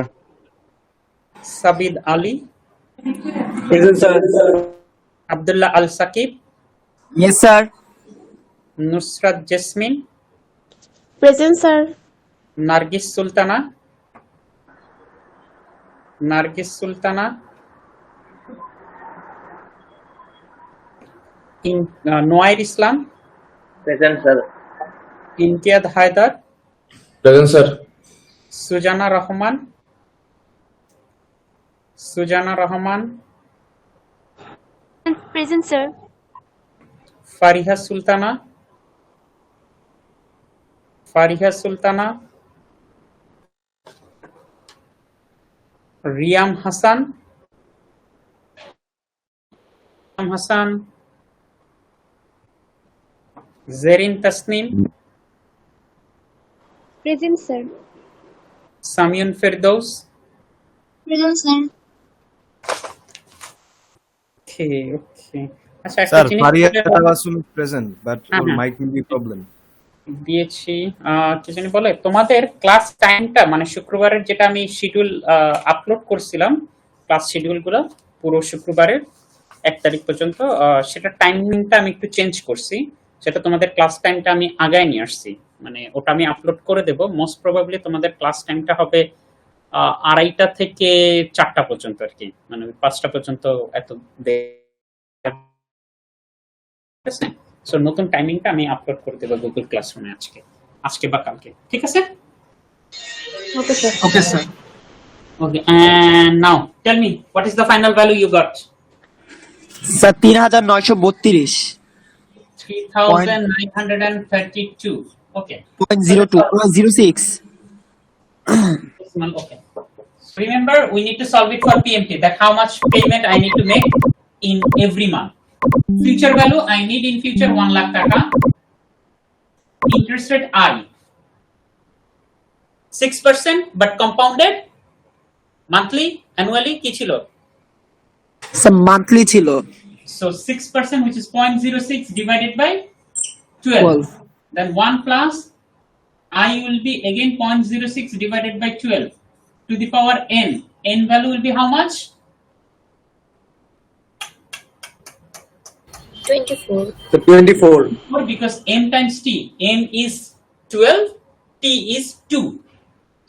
Sabid Ali, present sir. Abdullah Al Saqib, Yes, sir. Nusrat Jasmine, Present, sir. Nargis Sultana, Nargis Sultana, Noair Islam, Present, sir. Imtiaz Haidar, present sir. Sujana Rahman, Sujana Rahman, Present, sir. Fariha Sultana, Fariha Sultana, Riam Hassan, Riam Hassan, Zerin Tasnim, Present, sir. Samyun Firdaus. Present, sir. Okay, okay. আচ্ছা, একটা Sir, জিনিস Faria বলে Tabassum is present, but হ্যাঁ, our হ্যাঁ। mic will be problem. দিয়েছি। কি জানি বলে, তোমাদের ক্লাস টাইমটা মানে শুক্রবারের যেটা আমি শিডিউল আপলোড করছিলাম, ক্লাস শিডিউলগুলো পুরো শুক্রবারের 1 তারিখ পর্যন্ত, সেটা টাইমিংটা আমি একটু চেঞ্জ করছি। সেটা তোমাদের ক্লাস টাইমটা আমি আগায় নিয়ে আসছি, মানে ওটা আমি আপলোড করে দেব। মোস্ট প্রবাবলি তোমাদের ক্লাস টাইমটা হবে 2:30 থেকে 4টা পর্যন্ত আর কি, মানে 5টা পর্যন্ত এত সো নতুন টাইমিংটা আমি আপলোড করে দেবো গুগল ক্লাসরুমে আজকে বা কালকে, ঠিক আছে? Okay sir. Okay sir. Okay, and now tell me what is the final value you got? Sir 3932 3932. Okay. 0.06 Okay. Remember, we need to solve it for PMT. That how much payment I need to make in every month. Future value I need in future 1 lakh taka. Interest rate I 6%, but compounded monthly, annually কি ছিল? Sir monthly ছিল So 6%, which is 0.06 divided by 12. Then 1 plus I will be again 0.06 divided by 12 to the power n. N value will be how much? 24. 24. Because m times t. M is 12, t is 2.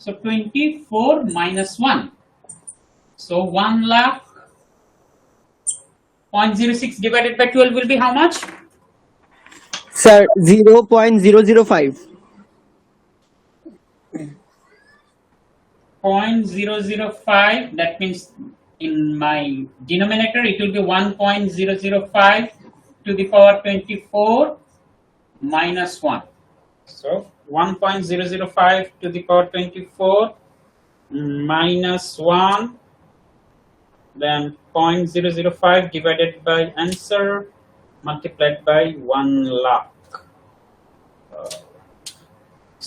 So 24 minus 1. So 1 lakh 0.06 divided by 12 will be how much? Sir 0.005 0.005. That means in my denominator it will be 1.005 to the power 24 minus 1. So 1.005 to the power 24 minus 1, then 0.005 divided by answer multiplied by 1 lakh.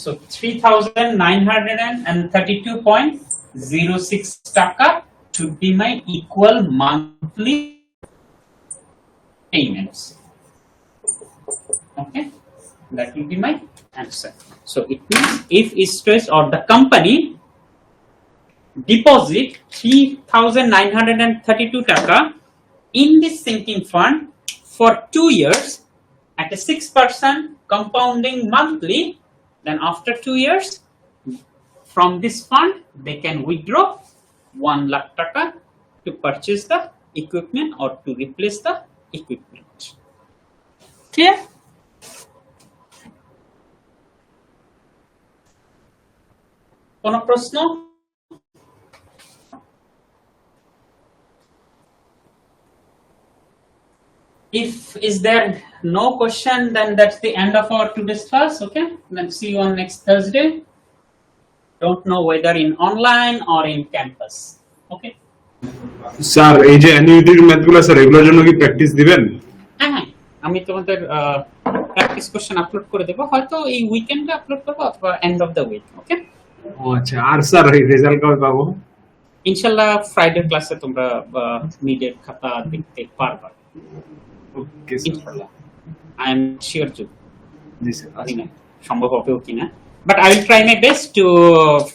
So 3,932.06 taka should be my equal monthly payments. Okay, that will be my answer. So it means if stress or the company deposit 3,932 taka in this sinking fund for 2 years at a 6% compounding monthly, then after 2 years from this fund they can withdraw 1 lakh taka to purchase the equipment or to replace the equipment. Clear? Kono proshno? If is there no question, then that's the end of our today's class. Okay, then see you on next Thursday. Don't know whether in online or in campus. Okay. Sir এই যে অ্যানুইটির ম্যাথগুলো sir এগুলোর জন্য কি practice দিবেন? হ্যাঁ, আমি তোমাদের প্র্যাকটিস কোশ্চেন আপলোড করে দেব, হয়তো এই উইকেন্ডে আপলোড করব অথবা এন্ড অফ দ্য উইক। ওকে। ও আচ্ছা, আর স্যার এই রেজাল্ট কবে পাবো? ইনশাআল্লাহ ফ্রাইডে ক্লাসে তোমরা মিডের খাতা দেখতে পারবা। Okay sir, I am sure to. G sir, জানি না সম্ভব হবে কিনা, but I will try my best to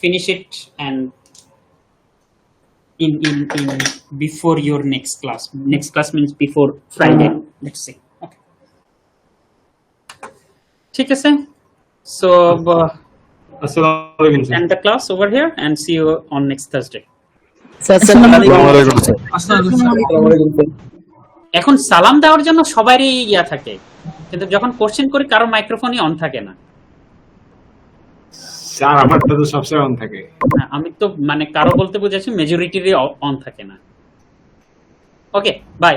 finish it and in before your next class. Next class means before Friday. Let's see. Okay. ঠিক আছে. So আসসালামু আলাইকুম sir. end the class over here and see you on next Thursday. Sir আসসালামু আলাইকুম sir. এখন সালাম দেওয়ার জন্য সবারই ইয়া থাকে, কিন্তু যখন কোশ্চেন করি কারো মাইক্রোফোনই অন থাকে না। স্যার আমারটা তো সবসময় অন থাকে। আমি তো মানে কারো বলতে বুঝাচ্ছি মেজরিটিরই অন থাকে না। ওকে, বাই।